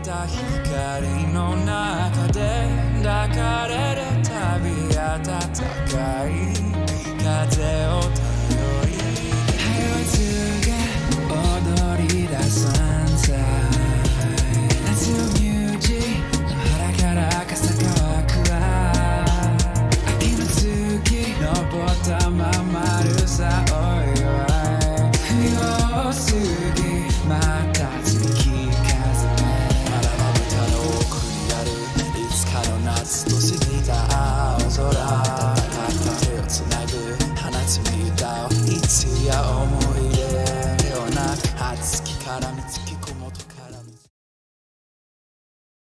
た光の中で抱かれるたび暖かい風を頼り Highway が踊り出す Sunset 夏のミュージの腹から傘乾くわ秋の月登ったままるさおいおい冬を過ぎまた月風まだまぶたの奥にあるいつかの夏と過ぎた青空温かく手をつなぐ放つ歌をいつや思い出ような熱きからみつきこもとからみ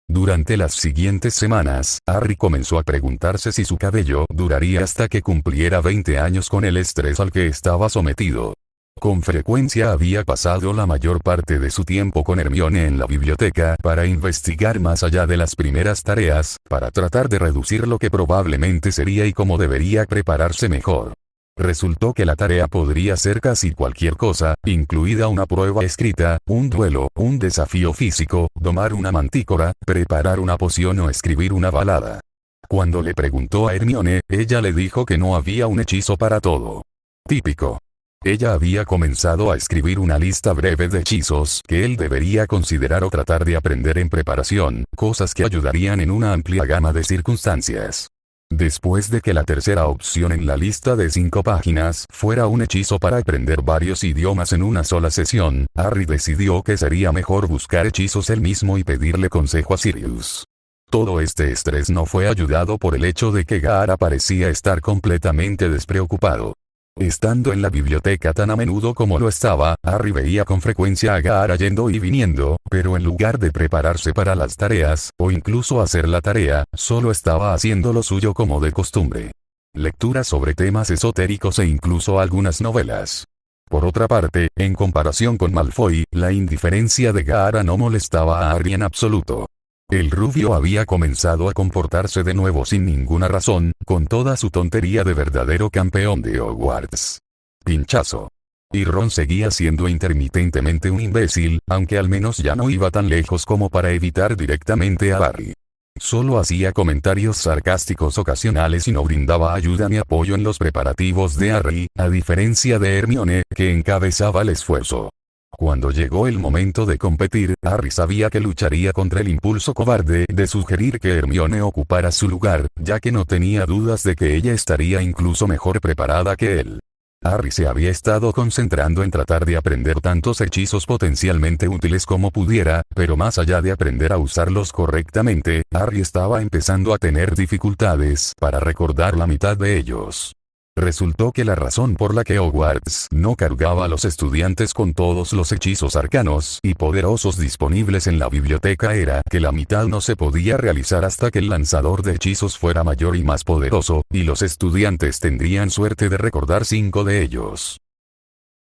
Durante las siguientes semanas, Harry comenzó a preguntarse si su cabello duraría hasta que cumpliera 20 años con el estrés al que estaba sometido. Con frecuencia había pasado la mayor parte de su tiempo con Hermione en la biblioteca para investigar más allá de las primeras tareas, para tratar de reducir lo que probablemente sería y cómo debería prepararse mejor. Resultó que la tarea podría ser casi cualquier cosa, incluida una prueba escrita, un duelo, un desafío físico, domar una mantícora, preparar una poción o escribir una balada. Cuando le preguntó a Hermione, ella le dijo que no había un hechizo para todo. Típico. Ella había comenzado a escribir una lista breve de hechizos que él debería considerar o tratar de aprender en preparación, cosas que ayudarían en una amplia gama de circunstancias. Después de que la tercera opción en la lista de 5 páginas fuera un hechizo para aprender varios idiomas en una sola sesión, Harry decidió que sería mejor buscar hechizos él mismo y pedirle consejo a Sirius. Todo este estrés no fue ayudado por el hecho de que Gaara parecía estar completamente despreocupado. Estando en la biblioteca tan a menudo como lo estaba, Harry veía con frecuencia a Gaara yendo y viniendo, pero en lugar de prepararse para las tareas, o incluso hacer la tarea, solo estaba haciendo lo suyo como de costumbre. Lecturas sobre temas esotéricos e incluso algunas novelas. Por otra parte, en comparación con Malfoy, la indiferencia de Gaara no molestaba a Harry en absoluto. El rubio había comenzado a comportarse de nuevo sin ninguna razón, con toda su tontería de verdadero campeón de Hogwarts. Pinchazo. Y Ron seguía siendo intermitentemente un imbécil, aunque al menos ya no iba tan lejos como para evitar directamente a Harry. Solo hacía comentarios sarcásticos ocasionales y no brindaba ayuda ni apoyo en los preparativos de Harry, a diferencia de Hermione, que encabezaba el esfuerzo. Cuando llegó el momento de competir, Harry sabía que lucharía contra el impulso cobarde de sugerir que Hermione ocupara su lugar, ya que no tenía dudas de que ella estaría incluso mejor preparada que él. Harry se había estado concentrando en tratar de aprender tantos hechizos potencialmente útiles como pudiera, pero más allá de aprender a usarlos correctamente, Harry estaba empezando a tener dificultades para recordar la mitad de ellos. Resultó que la razón por la que Hogwarts no cargaba a los estudiantes con todos los hechizos arcanos y poderosos disponibles en la biblioteca era que la mitad no se podía realizar hasta que el lanzador de hechizos fuera mayor y más poderoso, y los estudiantes tendrían suerte de recordar 5 de ellos.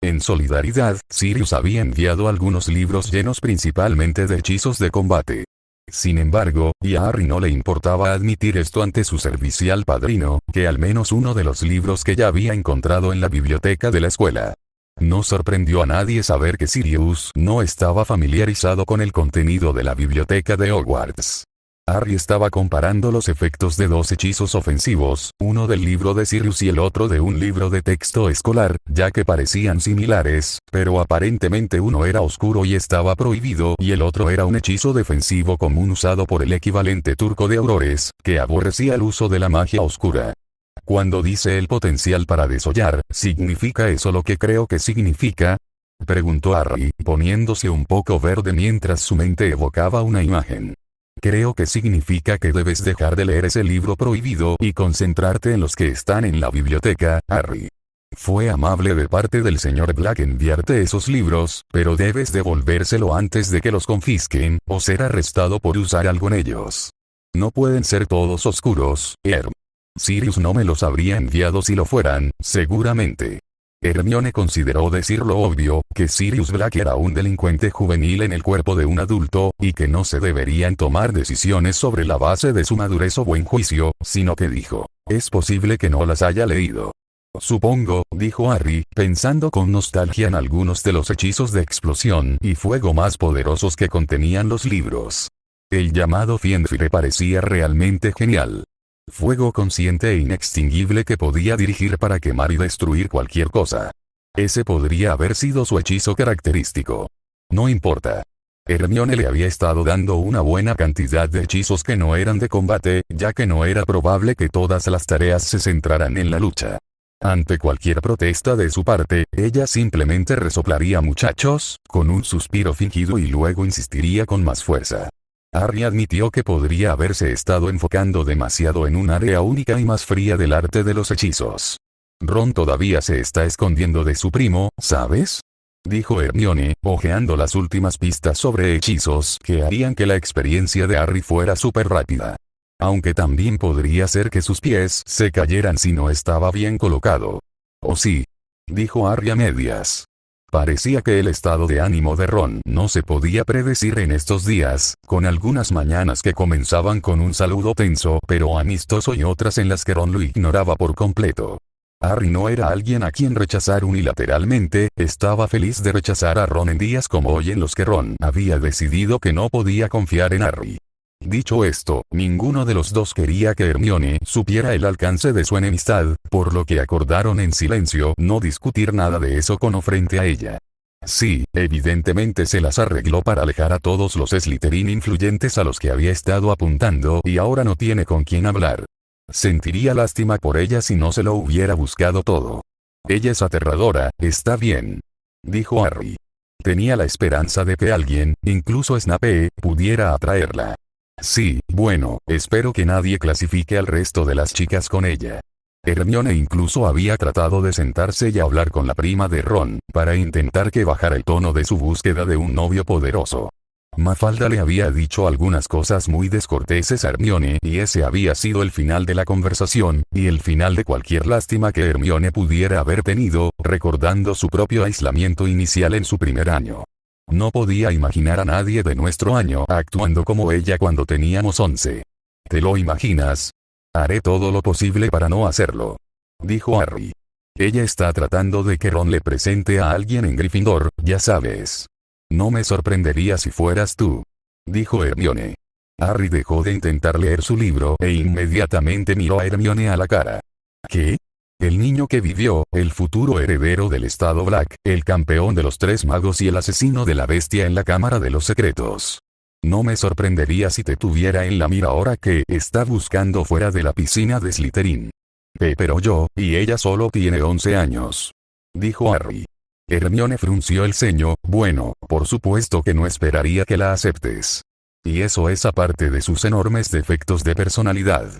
En solidaridad, Sirius había enviado algunos libros llenos principalmente de hechizos de combate. Sin embargo, y a Harry no le importaba admitir esto ante su servicial padrino, que al menos uno de los libros que ya había encontrado en la biblioteca de la escuela. No sorprendió a nadie saber que Sirius no estaba familiarizado con el contenido de la biblioteca de Hogwarts. Harry estaba comparando los efectos de 2 hechizos ofensivos, uno del libro de Sirius y el otro de un libro de texto escolar, ya que parecían similares, pero aparentemente uno era oscuro y estaba prohibido y el otro era un hechizo defensivo común usado por el equivalente turco de Aurores, que aborrecía el uso de la magia oscura. Cuando dice el potencial para desollar, ¿significa eso lo que creo que significa? Preguntó Harry, poniéndose un poco verde mientras su mente evocaba una imagen. Creo que significa que debes dejar de leer ese libro prohibido y concentrarte en los que están en la biblioteca, Harry. Fue amable de parte del señor Black enviarte esos libros, pero debes devolvérselo antes de que los confisquen, o ser arrestado por usar algo en ellos. No pueden ser todos oscuros, Herm. Sirius no me los habría enviado si lo fueran, seguramente. Hermione consideró decir lo obvio, que Sirius Black era un delincuente juvenil en el cuerpo de un adulto, y que no se deberían tomar decisiones sobre la base de su madurez o buen juicio, sino que dijo, es posible que no las haya leído. Supongo, dijo Harry, pensando con nostalgia en algunos de los hechizos de explosión y fuego más poderosos que contenían los libros. El llamado Fiendfire parecía realmente genial. Fuego consciente e inextinguible que podía dirigir para quemar y destruir cualquier cosa. Ese podría haber sido su hechizo característico. No importa. Hermione le había estado dando una buena cantidad de hechizos que no eran de combate, ya que no era probable que todas las tareas se centraran en la lucha. Ante cualquier protesta de su parte, ella simplemente resoplaría muchachos, con un suspiro fingido y luego insistiría con más fuerza. Harry admitió que podría haberse estado enfocando demasiado en un área única y más fría del arte de los hechizos. Ron todavía se está escondiendo de su primo, ¿sabes? Dijo Hermione, hojeando las últimas pistas sobre hechizos que harían que la experiencia de Harry fuera súper rápida. Aunque también podría ser que sus pies se cayeran si no estaba bien colocado. «Oh sí», dijo Harry a medias. Parecía que el estado de ánimo de Ron no se podía predecir en estos días, con algunas mañanas que comenzaban con un saludo tenso pero amistoso y otras en las que Ron lo ignoraba por completo. Harry no era alguien a quien rechazar unilateralmente, estaba feliz de rechazar a Ron en días como hoy en los que Ron había decidido que no podía confiar en Harry. Dicho esto, ninguno de los dos quería que Hermione supiera el alcance de su enemistad, por lo que acordaron en silencio no discutir nada de eso frente a ella. Sí, evidentemente se las arregló para alejar a todos los Slytherin influyentes a los que había estado apuntando y ahora no tiene con quién hablar. Sentiría lástima por ella si no se lo hubiera buscado todo. Ella es aterradora, está bien, dijo Harry. Tenía la esperanza de que alguien, incluso Snape, pudiera atraerla. Sí, bueno, espero que nadie clasifique al resto de las chicas con ella. Hermione incluso había tratado de sentarse y hablar con la prima de Ron, para intentar que bajara el tono de su búsqueda de un novio poderoso. Mafalda le había dicho algunas cosas muy descorteses a Hermione y ese había sido el final de la conversación, y el final de cualquier lástima que Hermione pudiera haber tenido, recordando su propio aislamiento inicial en su primer año. No podía imaginar a nadie de nuestro año actuando como ella cuando teníamos 11. ¿Te lo imaginas? Haré todo lo posible para no hacerlo, dijo Harry. Ella está tratando de que Ron le presente a alguien en Gryffindor, ya sabes. No me sorprendería si fueras tú, dijo Hermione. Harry dejó de intentar leer su libro e inmediatamente miró a Hermione a la cara. ¿Qué? El niño que vivió, el futuro heredero del estado Black, el campeón de los 3 magos y el asesino de la bestia en la Cámara de los Secretos. No me sorprendería si te tuviera en la mira ahora que está buscando fuera de la piscina de Slytherin. Pero yo, y ella solo tiene 11 años, dijo Harry. Hermione frunció el ceño, bueno, por supuesto que no esperaría que la aceptes. Y eso es aparte de sus enormes defectos de personalidad.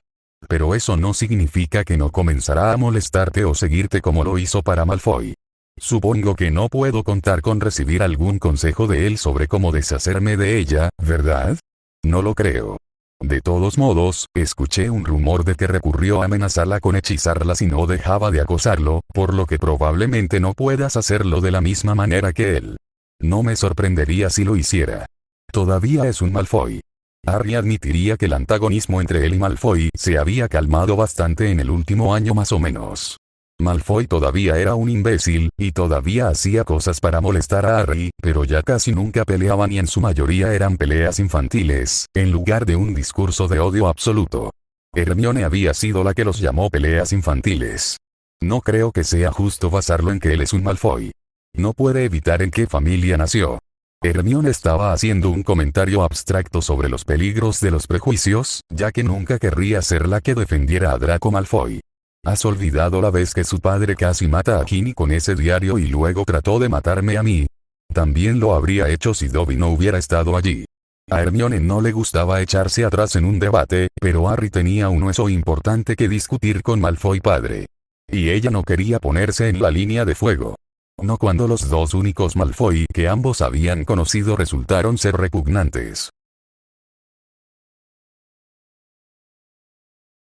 Pero eso no significa que no comenzará a molestarte o seguirte como lo hizo para Malfoy. Supongo que no puedo contar con recibir algún consejo de él sobre cómo deshacerme de ella, ¿verdad? No lo creo. De todos modos, escuché un rumor de que recurrió a amenazarla con hechizarla si no dejaba de acosarlo, por lo que probablemente no puedas hacerlo de la misma manera que él. No me sorprendería si lo hiciera. Todavía es un Malfoy. Harry admitiría que el antagonismo entre él y Malfoy se había calmado bastante en el último año más o menos. Malfoy todavía era un imbécil, y todavía hacía cosas para molestar a Harry, pero ya casi nunca peleaban y en su mayoría eran peleas infantiles, en lugar de un discurso de odio absoluto. Hermione había sido la que los llamó peleas infantiles. No creo que sea justo basarlo en que él es un Malfoy. No puede evitar en qué familia nació. Hermione estaba haciendo un comentario abstracto sobre los peligros de los prejuicios, ya que nunca querría ser la que defendiera a Draco Malfoy. ¿Has olvidado la vez que su padre casi mata a Ginny con ese diario y luego trató de matarme a mí? También lo habría hecho si Dobby no hubiera estado allí. A Hermione no le gustaba echarse atrás en un debate, pero Harry tenía un hueso importante que discutir con Malfoy padre. Y ella no quería ponerse en la línea de fuego. No cuando los dos únicos Malfoy que ambos habían conocido resultaron ser repugnantes.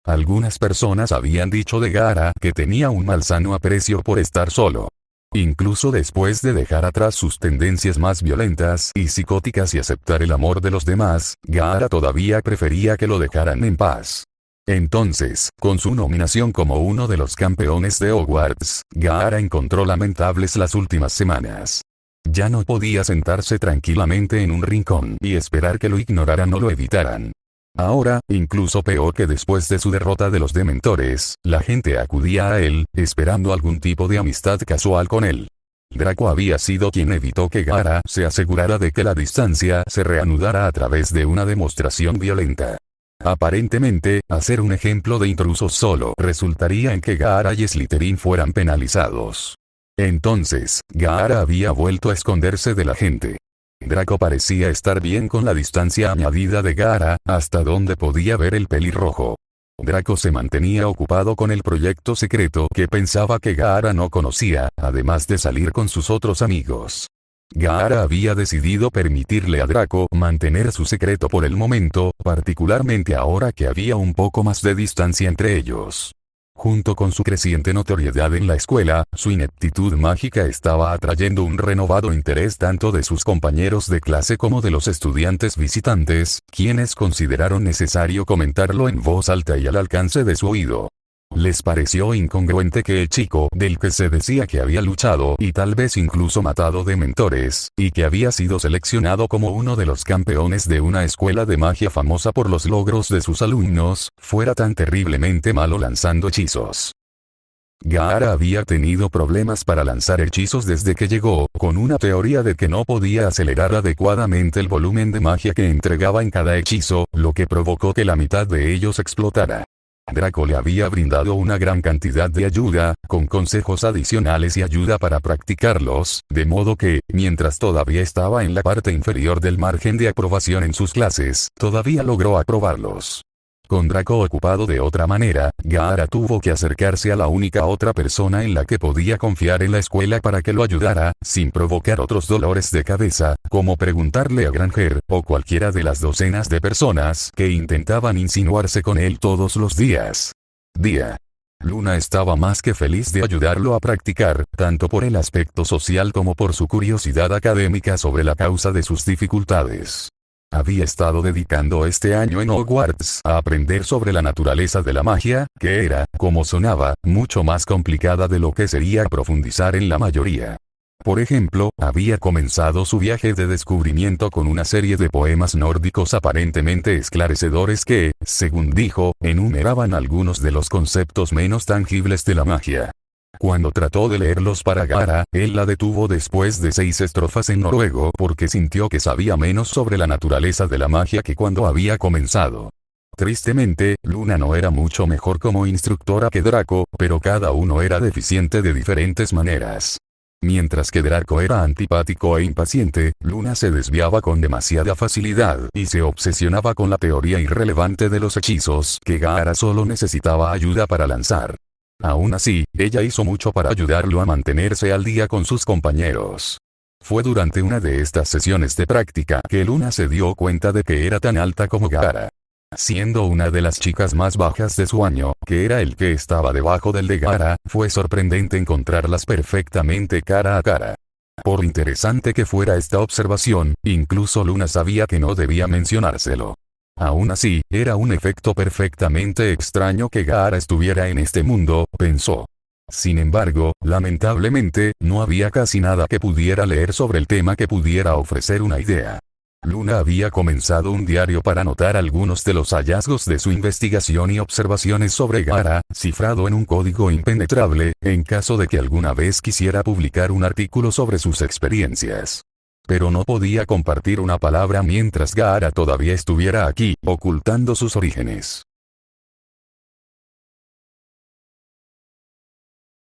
Algunas personas habían dicho de Gaara que tenía un malsano aprecio por estar solo. Incluso después de dejar atrás sus tendencias más violentas y psicóticas y aceptar el amor de los demás, Gaara todavía prefería que lo dejaran en paz. Entonces, con su nominación como uno de los campeones de Hogwarts, Gaara encontró lamentables las últimas semanas. Ya no podía sentarse tranquilamente en un rincón y esperar que lo ignoraran o lo evitaran. Ahora, incluso peor que después de su derrota de los dementores, la gente acudía a él, esperando algún tipo de amistad casual con él. Draco había sido quien evitó que Gaara se asegurara de que la distancia se reanudara a través de una demostración violenta. Aparentemente, hacer un ejemplo de intruso solo resultaría en que Gaara y Slytherin fueran penalizados. Entonces, Gaara había vuelto a esconderse de la gente. Draco parecía estar bien con la distancia añadida de Gaara, hasta donde podía ver el pelirrojo. Draco se mantenía ocupado con el proyecto secreto que pensaba que Gaara no conocía, además de salir con sus otros amigos. Gaara había decidido permitirle a Draco mantener su secreto por el momento, particularmente ahora que había un poco más de distancia entre ellos. Junto con su creciente notoriedad en la escuela, su ineptitud mágica estaba atrayendo un renovado interés tanto de sus compañeros de clase como de los estudiantes visitantes, quienes consideraron necesario comentarlo en voz alta y al alcance de su oído. Les pareció incongruente que el chico del que se decía que había luchado y tal vez incluso matado dementores, y que había sido seleccionado como uno de los campeones de una escuela de magia famosa por los logros de sus alumnos, fuera tan terriblemente malo lanzando hechizos. Gaara había tenido problemas para lanzar hechizos desde que llegó, con una teoría de que no podía acelerar adecuadamente el volumen de magia que entregaba en cada hechizo, lo que provocó que la mitad de ellos explotara. Draco le había brindado una gran cantidad de ayuda, con consejos adicionales y ayuda para practicarlos, de modo que, mientras todavía estaba en la parte inferior del margen de aprobación en sus clases, todavía logró aprobarlos. Con Draco ocupado de otra manera, Gaara tuvo que acercarse a la única otra persona en la que podía confiar en la escuela para que lo ayudara, sin provocar otros dolores de cabeza, como preguntarle a Granger, o cualquiera de las docenas de personas que intentaban insinuarse con él todos los días. Luna estaba más que feliz de ayudarlo a practicar, tanto por el aspecto social como por su curiosidad académica sobre la causa de sus dificultades. Había estado dedicando este año en Hogwarts a aprender sobre la naturaleza de la magia, que era, como sonaba, mucho más complicada de lo que sería profundizar en la mayoría. Por ejemplo, había comenzado su viaje de descubrimiento con una serie de poemas nórdicos aparentemente esclarecedores que, según dijo, enumeraban algunos de los conceptos menos tangibles de la magia. Cuando trató de leerlos para Gaara, él la detuvo después de 6 estrofas en noruego porque sintió que sabía menos sobre la naturaleza de la magia que cuando había comenzado. Tristemente, Luna no era mucho mejor como instructora que Draco, pero cada uno era deficiente de diferentes maneras. Mientras que Draco era antipático e impaciente, Luna se desviaba con demasiada facilidad y se obsesionaba con la teoría irrelevante de los hechizos que Gaara solo necesitaba ayuda para lanzar. Aún así, ella hizo mucho para ayudarlo a mantenerse al día con sus compañeros. Fue durante una de estas sesiones de práctica que Luna se dio cuenta de que era tan alta como Gaara. Siendo una de las chicas más bajas de su año, que era el que estaba debajo del de Gaara, fue sorprendente encontrarlas perfectamente cara a cara. Por interesante que fuera esta observación, incluso Luna sabía que no debía mencionárselo. Aún así, era un efecto perfectamente extraño que Gaara estuviera en este mundo, pensó. Sin embargo, lamentablemente, no había casi nada que pudiera leer sobre el tema que pudiera ofrecer una idea. Luna había comenzado un diario para anotar algunos de los hallazgos de su investigación y observaciones sobre Gaara, cifrado en un código impenetrable, en caso de que alguna vez quisiera publicar un artículo sobre sus experiencias. Pero no podía compartir una palabra mientras Gaara todavía estuviera aquí, ocultando sus orígenes.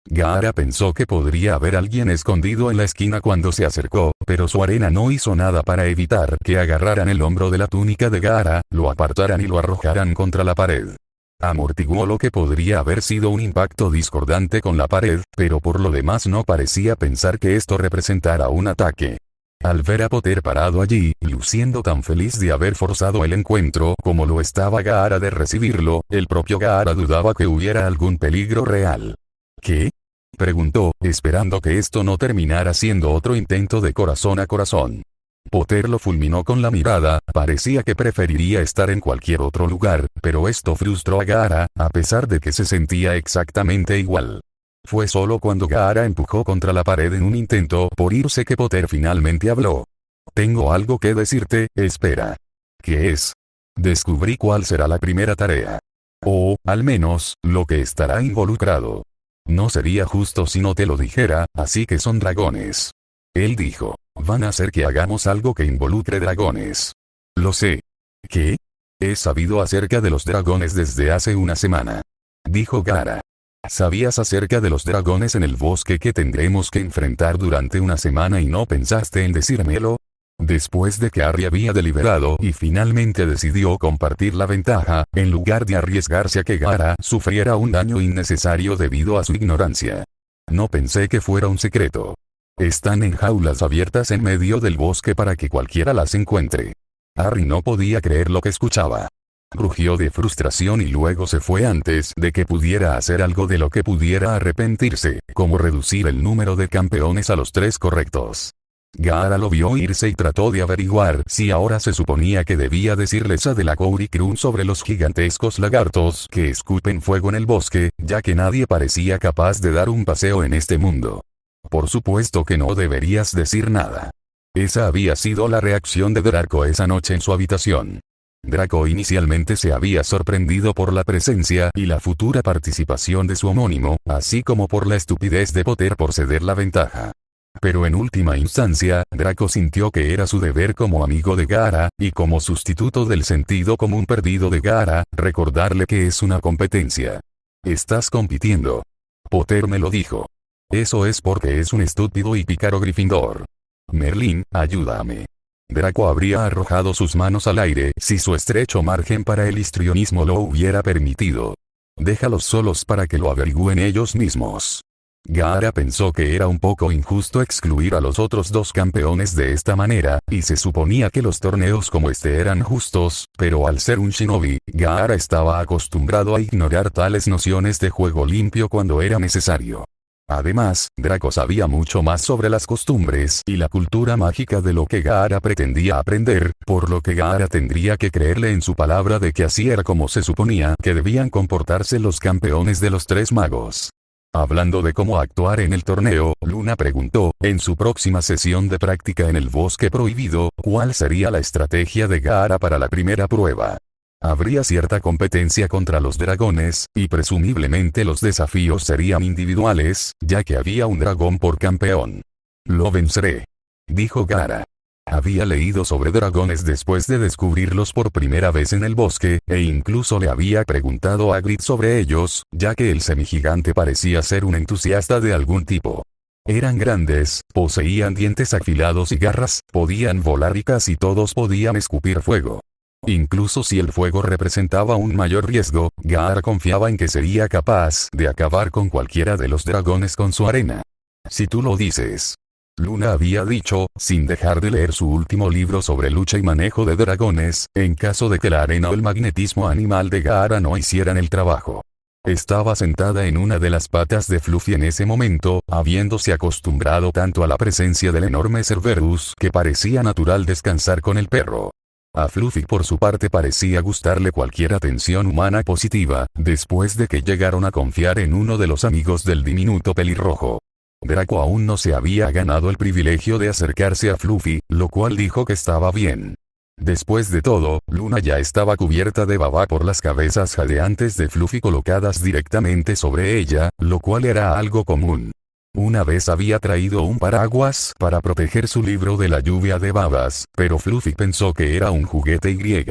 Gaara pensó que podría haber alguien escondido en la esquina cuando se acercó, pero su arena no hizo nada para evitar que agarraran el hombro de la túnica de Gaara, lo apartaran y lo arrojaran contra la pared. Amortiguó lo que podría haber sido un impacto discordante con la pared, pero por lo demás no parecía pensar que esto representara un ataque. Al ver a Potter parado allí, luciendo tan feliz de haber forzado el encuentro como lo estaba Gaara de recibirlo, el propio Gaara dudaba que hubiera algún peligro real. ¿Qué? Preguntó, esperando que esto no terminara siendo otro intento de corazón a corazón. Potter lo fulminó con la mirada, parecía que preferiría estar en cualquier otro lugar, pero esto frustró a Gaara, a pesar de que se sentía exactamente igual. Fue solo cuando Gaara empujó contra la pared en un intento por irse que Potter finalmente habló. Tengo algo que decirte, espera. ¿Qué es? Descubrí cuál será la primera tarea. O, al menos, lo que estará involucrado. No sería justo si no te lo dijera, así que son dragones. Él dijo, van a hacer que hagamos algo que involucre dragones. Lo sé. ¿Qué? He sabido acerca de los dragones desde hace una semana. Dijo Gaara. ¿Sabías acerca de los dragones en el bosque que tendremos que enfrentar durante una semana y no pensaste en decírmelo? Después de que Harry había deliberado y finalmente decidió compartir la ventaja, en lugar de arriesgarse a que Gaara sufriera un daño innecesario debido a su ignorancia. No pensé que fuera un secreto. Están en jaulas abiertas en medio del bosque para que cualquiera las encuentre. Harry no podía creer lo que escuchaba. Rugió de frustración y luego se fue antes de que pudiera hacer algo de lo que pudiera arrepentirse, como reducir el número de campeones a los 3 correctos. Gaara lo vio irse y trató de averiguar si ahora se suponía que debía decirles a Delacour y Krum sobre los gigantescos lagartos que escupen fuego en el bosque, ya que nadie parecía capaz de dar un paseo en este mundo. Por supuesto que no deberías decir nada. Esa había sido la reacción de Draco esa noche en su habitación. Draco inicialmente se había sorprendido por la presencia y la futura participación de su homónimo, así como por la estupidez de Potter por ceder la ventaja. Pero en última instancia, Draco sintió que era su deber como amigo de Gaara, y como sustituto del sentido común perdido de Gaara, recordarle que es una competencia. Estás compitiendo. Potter me lo dijo. Eso es porque es un estúpido y pícaro Gryffindor. Merlín, ayúdame. Draco habría arrojado sus manos al aire si su estrecho margen para el histrionismo lo hubiera permitido. Déjalos solos para que lo averigüen ellos mismos. Gaara pensó que era un poco injusto excluir a los otros 2 campeones de esta manera, y se suponía que los torneos como este eran justos, pero al ser un shinobi, Gaara estaba acostumbrado a ignorar tales nociones de juego limpio cuando era necesario. Además, Draco sabía mucho más sobre las costumbres y la cultura mágica de lo que Gaara pretendía aprender, por lo que Gaara tendría que creerle en su palabra de que así era como se suponía que debían comportarse los campeones de los 3 magos. Hablando de cómo actuar en el torneo, Luna preguntó, en su próxima sesión de práctica en el bosque prohibido, cuál sería la estrategia de Gaara para la primera prueba. Habría cierta competencia contra los dragones, y presumiblemente los desafíos serían individuales, ya que había un dragón por campeón. Lo venceré. Dijo Gaara. Había leído sobre dragones después de descubrirlos por primera vez en el bosque, e incluso le había preguntado a Hagrid sobre ellos, ya que el semigigante parecía ser un entusiasta de algún tipo. Eran grandes, poseían dientes afilados y garras, podían volar y casi todos podían escupir fuego. Incluso si el fuego representaba un mayor riesgo, Gaara confiaba en que sería capaz de acabar con cualquiera de los dragones con su arena. Si tú lo dices. Luna había dicho, sin dejar de leer su último libro sobre lucha y manejo de dragones, en caso de que la arena o el magnetismo animal de Gaara no hicieran el trabajo. Estaba sentada en una de las patas de Fluffy en ese momento, habiéndose acostumbrado tanto a la presencia del enorme Cerberus que parecía natural descansar con el perro. A Fluffy por su parte parecía gustarle cualquier atención humana positiva, después de que llegaron a confiar en uno de los amigos del diminuto pelirrojo. Draco aún no se había ganado el privilegio de acercarse a Fluffy, lo cual dijo que estaba bien. Después de todo, Luna ya estaba cubierta de baba por las cabezas jadeantes de Fluffy colocadas directamente sobre ella, lo cual era algo común. Una vez había traído un paraguas para proteger su libro de la lluvia de babas, pero Fluffy pensó que era un juguete y.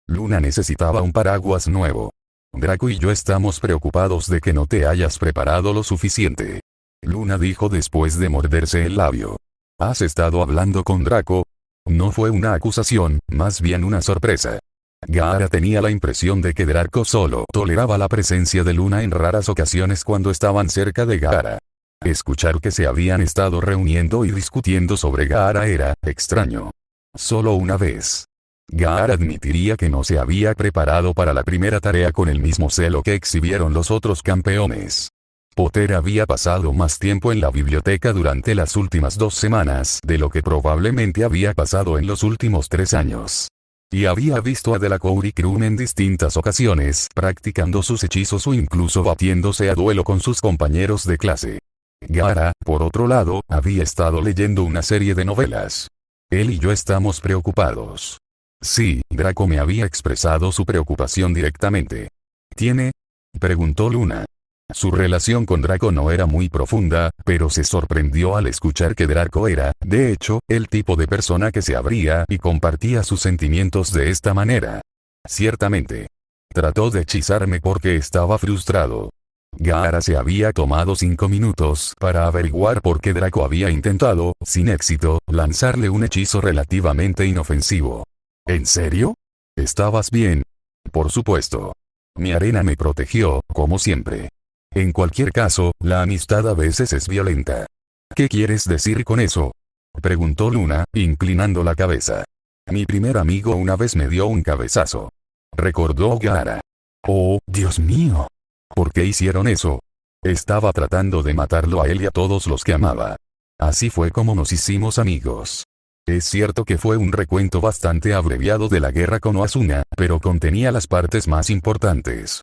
Luna necesitaba un paraguas nuevo. Draco y yo estamos preocupados de que no te hayas preparado lo suficiente. Luna dijo después de morderse el labio. ¿Has estado hablando con Draco? No fue una acusación, más bien una sorpresa. Gaara tenía la impresión de que Draco solo toleraba la presencia de Luna en raras ocasiones cuando estaban cerca de Gaara. Escuchar que se habían estado reuniendo y discutiendo sobre Gaara era extraño. Solo una vez. Gaara admitiría que no se había preparado para la primera tarea con el mismo celo que exhibieron los otros campeones. Potter había pasado más tiempo en la biblioteca durante las últimas 2 semanas de lo que probablemente había pasado en los últimos 3 años. Y había visto a Delacour y Krum en distintas ocasiones practicando sus hechizos o incluso batiéndose a duelo con sus compañeros de clase. Gaara, por otro lado, había estado leyendo una serie de novelas. Él y yo estamos preocupados. Sí, Draco me había expresado su preocupación directamente. ¿Tiene? Preguntó Luna. Su relación con Draco no era muy profunda, pero se sorprendió al escuchar que Draco era, de hecho, el tipo de persona que se abría y compartía sus sentimientos de esta manera. Ciertamente. Trató de hechizarme porque estaba frustrado. Gaara se había tomado 5 minutos para averiguar por qué Draco había intentado, sin éxito, lanzarle un hechizo relativamente inofensivo. ¿En serio? ¿Estabas bien? Por supuesto. Mi arena me protegió, como siempre. En cualquier caso, la amistad a veces es violenta. ¿Qué quieres decir con eso? Preguntó Luna, inclinando la cabeza. Mi primer amigo una vez me dio un cabezazo. Recordó Gaara. Oh, Dios mío. ¿Por qué hicieron eso? Estaba tratando de matarlo a él y a todos los que amaba. Así fue como nos hicimos amigos. Es cierto que fue un recuento bastante abreviado de la guerra con Oasuna, pero contenía las partes más importantes.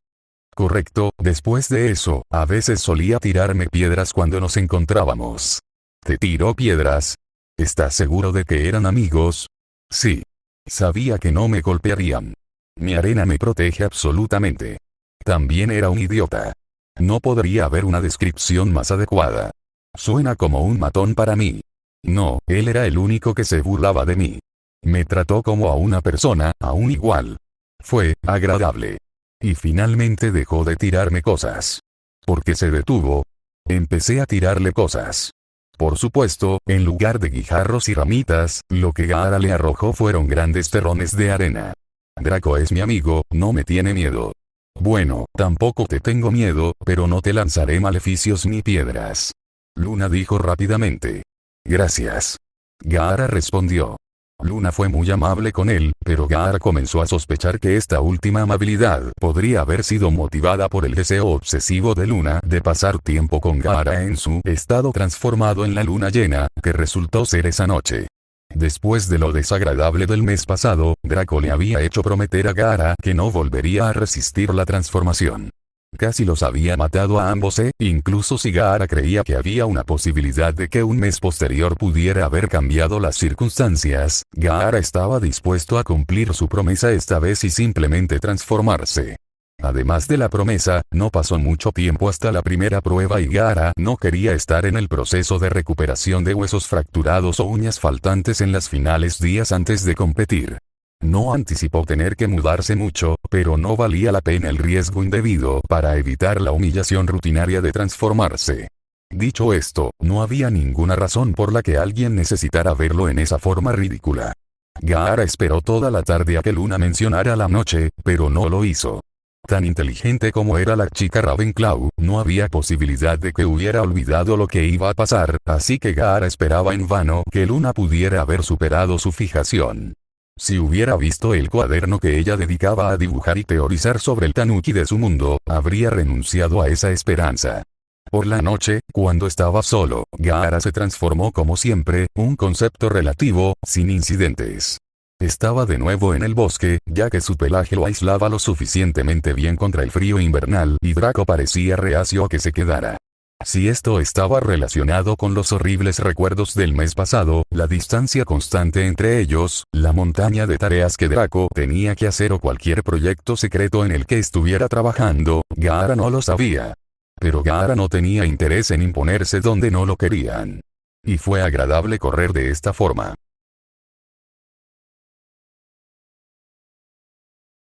Correcto, después de eso, a veces solía tirarme piedras cuando nos encontrábamos. ¿Te tiró piedras? ¿Estás seguro de que eran amigos? Sí. Sabía que no me golpearían. Mi arena me protege absolutamente. También era un idiota. No podría haber una descripción más adecuada. Suena como un matón para mí. No, él era el único que se burlaba de mí. Me trató como a una persona, aún igual. Fue agradable. Y finalmente dejó de tirarme cosas. Porque se detuvo. Empecé a tirarle cosas. Por supuesto, en lugar de guijarros y ramitas, lo que Gaara le arrojó fueron grandes terrones de arena. Draco es mi amigo, no me tiene miedo. Bueno, tampoco te tengo miedo, pero no te lanzaré maleficios ni piedras. Luna dijo rápidamente. Gracias. Gaara respondió. Luna fue muy amable con él, pero Gaara comenzó a sospechar que esta última amabilidad podría haber sido motivada por el deseo obsesivo de Luna de pasar tiempo con Gaara en su estado transformado en la luna llena, que resultó ser esa noche. Después de lo desagradable del mes pasado, Draco le había hecho prometer a Gaara que no volvería a resistir la transformación. Casi los había matado a ambos incluso si Gaara creía que había una posibilidad de que un mes posterior pudiera haber cambiado las circunstancias, Gaara estaba dispuesto a cumplir su promesa esta vez y simplemente transformarse. Además de la promesa, no pasó mucho tiempo hasta la primera prueba y Gaara no quería estar en el proceso de recuperación de huesos fracturados o uñas faltantes en las finales días antes de competir. No anticipó tener que mudarse mucho, pero no valía la pena el riesgo indebido para evitar la humillación rutinaria de transformarse. Dicho esto, no había ninguna razón por la que alguien necesitara verlo en esa forma ridícula. Gaara esperó toda la tarde a que Luna mencionara la noche, pero no lo hizo. Tan inteligente como era la chica Ravenclaw, no había posibilidad de que hubiera olvidado lo que iba a pasar, así que Gaara esperaba en vano que Luna pudiera haber superado su fijación. Si hubiera visto el cuaderno que ella dedicaba a dibujar y teorizar sobre el tanuki de su mundo, habría renunciado a esa esperanza. Por la noche, cuando estaba solo, Gaara se transformó como siempre, un concepto relativo, sin incidentes. Estaba de nuevo en el bosque, ya que su pelaje lo aislaba lo suficientemente bien contra el frío invernal y Draco parecía reacio a que se quedara. Si esto estaba relacionado con los horribles recuerdos del mes pasado, la distancia constante entre ellos, la montaña de tareas que Draco tenía que hacer o cualquier proyecto secreto en el que estuviera trabajando, Gaara no lo sabía. Pero Gaara no tenía interés en imponerse donde no lo querían. Y fue agradable correr de esta forma.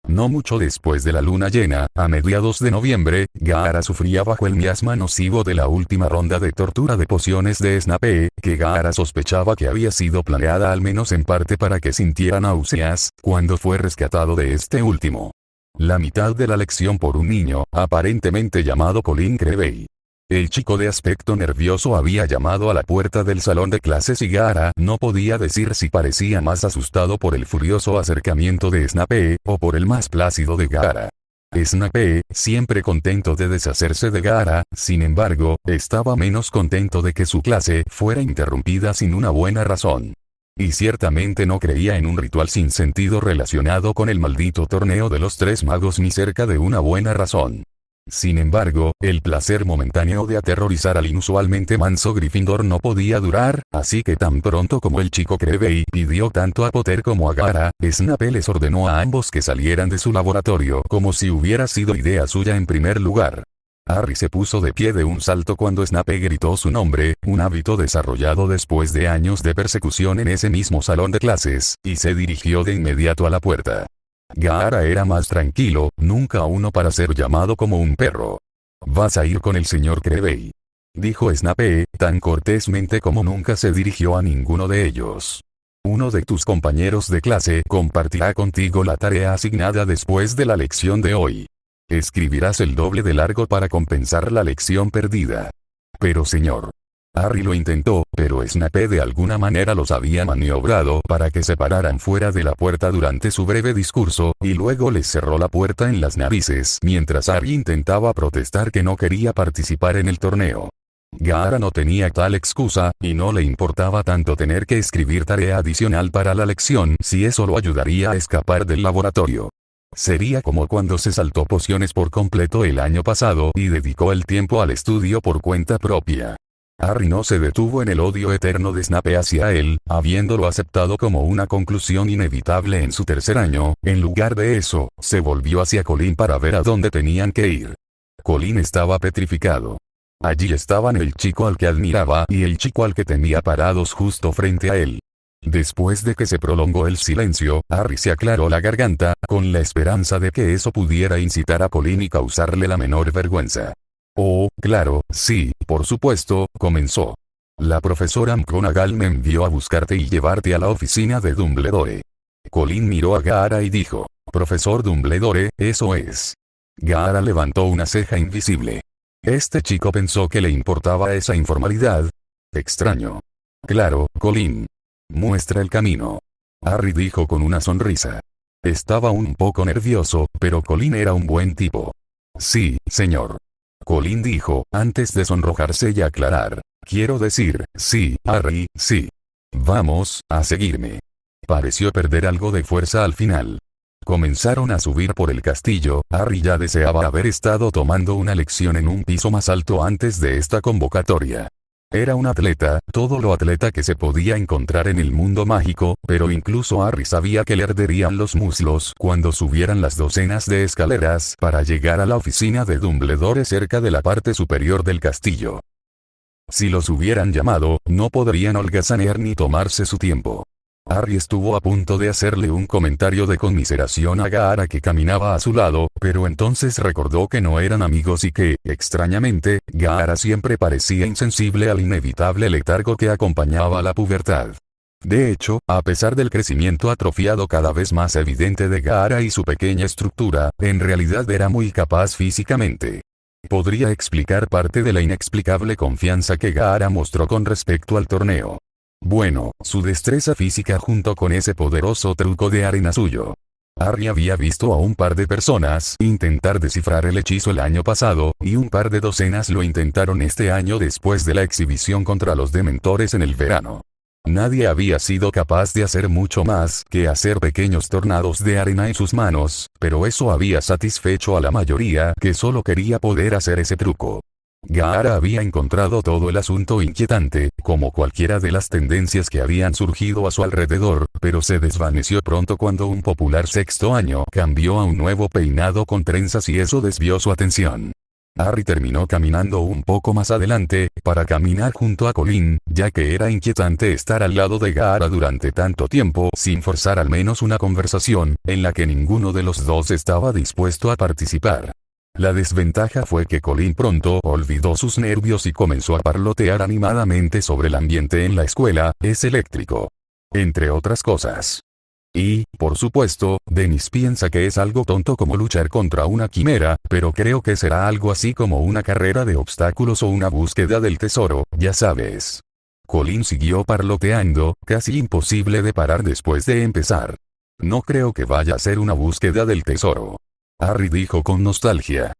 No mucho después de la luna llena, a mediados de noviembre, Gaara sufría bajo el miasma nocivo de la última ronda de tortura de pociones de Snape, que Gaara sospechaba que había sido planeada al menos en parte para que sintiera náuseas, cuando fue rescatado de este último. La mitad de la lección por un niño, aparentemente llamado Colin Creevey. El chico de aspecto nervioso había llamado a la puerta del salón de clases y Gaara no podía decir si parecía más asustado por el furioso acercamiento de Snape, o por el más plácido de Gaara. Snape, siempre contento de deshacerse de Gaara, sin embargo, estaba menos contento de que su clase fuera interrumpida sin una buena razón. Y ciertamente no creía en un ritual sin sentido relacionado con el maldito torneo de los tres magos ni cerca de una buena razón. Sin embargo, el placer momentáneo de aterrorizar al inusualmente manso Gryffindor no podía durar, así que tan pronto como el chico Crabbe pidió tanto a Potter como a Gaara, Snape les ordenó a ambos que salieran de su laboratorio como si hubiera sido idea suya en primer lugar. Harry se puso de pie de un salto cuando Snape gritó su nombre, un hábito desarrollado después de años de persecución en ese mismo salón de clases, y se dirigió de inmediato a la puerta. Gaara era más tranquilo, nunca uno para ser llamado como un perro. «Vas a ir con el señor Crabbe», dijo Snape, tan cortésmente como nunca se dirigió a ninguno de ellos. «Uno de tus compañeros de clase compartirá contigo la tarea asignada después de la lección de hoy. Escribirás el doble de largo para compensar la lección perdida». «Pero señor». Harry lo intentó, pero Snape de alguna manera los había maniobrado para que se pararan fuera de la puerta durante su breve discurso, y luego les cerró la puerta en las narices mientras Harry intentaba protestar que no quería participar en el torneo. Gaara no tenía tal excusa, y no le importaba tanto tener que escribir tarea adicional para la lección si eso lo ayudaría a escapar del laboratorio. Sería como cuando se saltó pociones por completo el año pasado y dedicó el tiempo al estudio por cuenta propia. Harry no se detuvo en el odio eterno de Snape hacia él, habiéndolo aceptado como una conclusión inevitable en su tercer año. En lugar de eso, se volvió hacia Colin para ver a dónde tenían que ir. Colin estaba petrificado. Allí estaban el chico al que admiraba y el chico al que temía parados justo frente a él. Después de que se prolongó el silencio, Harry se aclaró la garganta, con la esperanza de que eso pudiera incitar a Colin y causarle la menor vergüenza. «Oh, claro, sí, por supuesto», comenzó. «La profesora McGonagall me envió a buscarte y llevarte a la oficina de Dumbledore». Colin miró a Gaara y dijo: «Profesor Dumbledore, eso es». Gaara levantó una ceja invisible. Este chico pensó que le importaba esa informalidad. Extraño. «Claro, Colin. Muestra el camino». Harry dijo con una sonrisa. Estaba un poco nervioso, pero Colin era un buen tipo. «Sí, señor». Colin dijo, antes de sonrojarse y aclarar. «Quiero decir, sí, Harry, sí. Vamos, a seguirme». Pareció perder algo de fuerza al final. Comenzaron a subir por el castillo. Harry ya deseaba haber estado tomando una lección en un piso más alto antes de esta convocatoria. Era un atleta, todo lo atleta que se podía encontrar en el mundo mágico, pero incluso Harry sabía que le arderían los muslos cuando subieran las docenas de escaleras para llegar a la oficina de Dumbledore cerca de la parte superior del castillo. Si los hubieran llamado, no podrían holgazanear ni tomarse su tiempo. Harry estuvo a punto de hacerle un comentario de conmiseración a Gaara que caminaba a su lado, pero entonces recordó que no eran amigos y que, extrañamente, Gaara siempre parecía insensible al inevitable letargo que acompañaba la pubertad. De hecho, a pesar del crecimiento atrofiado cada vez más evidente de Gaara y su pequeña estructura, en realidad era muy capaz físicamente. Podría explicar parte de la inexplicable confianza que Gaara mostró con respecto al torneo. Bueno, su destreza física junto con ese poderoso truco de arena suyo. Harry había visto a un par de personas intentar descifrar el hechizo el año pasado, y un par de docenas lo intentaron este año después de la exhibición contra los dementores en el verano. Nadie había sido capaz de hacer mucho más que hacer pequeños tornados de arena en sus manos, pero eso había satisfecho a la mayoría que solo quería poder hacer ese truco. Gaara había encontrado todo el asunto inquietante, como cualquiera de las tendencias que habían surgido a su alrededor, pero se desvaneció pronto cuando un popular sexto año cambió a un nuevo peinado con trenzas y eso desvió su atención. Harry terminó caminando un poco más adelante, para caminar junto a Colin, ya que era inquietante estar al lado de Gaara durante tanto tiempo sin forzar al menos una conversación, en la que ninguno de los dos estaba dispuesto a participar. La desventaja fue que Colin pronto olvidó sus nervios y comenzó a parlotear animadamente sobre el ambiente en la escuela, es eléctrico. Entre otras cosas. Y, por supuesto, Dennis piensa que es algo tonto como luchar contra una quimera, pero creo que será algo así como una carrera de obstáculos o una búsqueda del tesoro, ya sabes. Colin siguió parloteando, casi imposible de parar después de empezar. No creo que vaya a ser una búsqueda del tesoro. Harry dijo con nostalgia.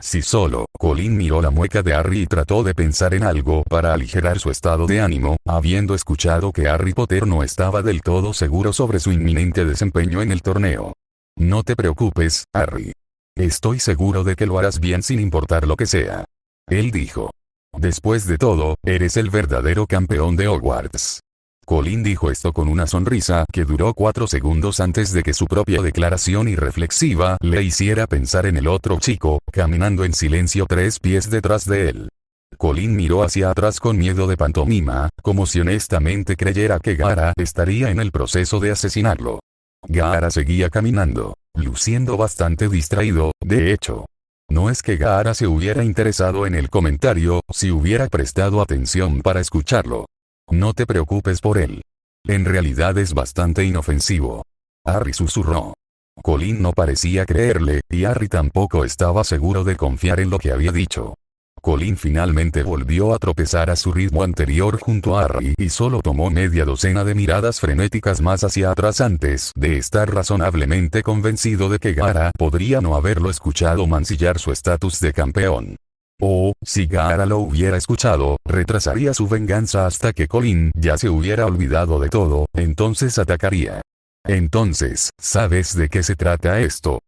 Si solo, Colin miró la mueca de Harry y trató de pensar en algo para aligerar su estado de ánimo, habiendo escuchado que Harry Potter no estaba del todo seguro sobre su inminente desempeño en el torneo. No te preocupes, Harry. Estoy seguro de que lo harás bien sin importar lo que sea. Él dijo. Después de todo, eres el verdadero campeón de Hogwarts. Colin dijo esto con una sonrisa que duró 4 segundos antes de que su propia declaración irreflexiva le hiciera pensar en el otro chico, caminando en silencio 3 pies detrás de él. Colin miró hacia atrás con miedo de pantomima, como si honestamente creyera que Gaara estaría en el proceso de asesinarlo. Gaara seguía caminando, luciendo bastante distraído, de hecho. No es que Gaara se hubiera interesado en el comentario, si hubiera prestado atención para escucharlo. No te preocupes por él. En realidad es bastante inofensivo. Harry susurró. Colin no parecía creerle, y Harry tampoco estaba seguro de confiar en lo que había dicho. Colin finalmente volvió a tropezar a su ritmo anterior junto a Harry y solo tomó media docena de miradas frenéticas más hacia atrás antes de estar razonablemente convencido de que Gaara podría no haberlo escuchado mancillar su estatus de campeón. O, si Gaara lo hubiera escuchado, retrasaría su venganza hasta que Colin ya se hubiera olvidado de todo, entonces atacaría. Entonces, ¿sabes de qué se trata esto?,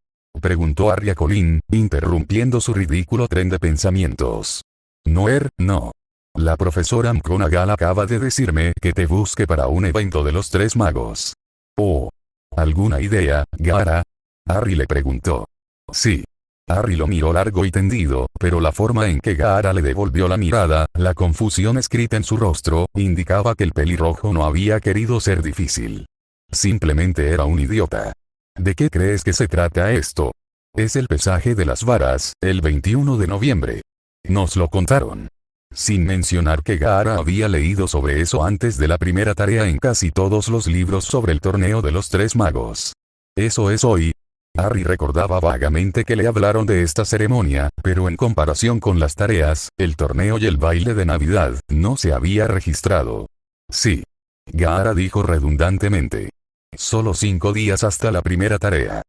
preguntó Harry a Colin, interrumpiendo su ridículo tren de pensamientos. No. La profesora McGonagall acaba de decirme que te busque para un evento de los 3 magos. Oh. ¿Alguna idea, Gaara? Harry le preguntó. Sí. Harry lo miró largo y tendido, pero la forma en que Gaara le devolvió la mirada, la confusión escrita en su rostro, indicaba que el pelirrojo no había querido ser difícil. Simplemente era un idiota. ¿De qué crees que se trata esto? Es el pesaje de las varas, el 21 de noviembre. Nos lo contaron. Sin mencionar que Gaara había leído sobre eso antes de la primera tarea en casi todos los libros sobre el torneo de los 3 magos. Eso es hoy. Harry recordaba vagamente que le hablaron de esta ceremonia, pero en comparación con las tareas, el torneo y el baile de Navidad, no se había registrado. Sí. Gaara dijo redundantemente. Solo 5 días hasta la primera tarea.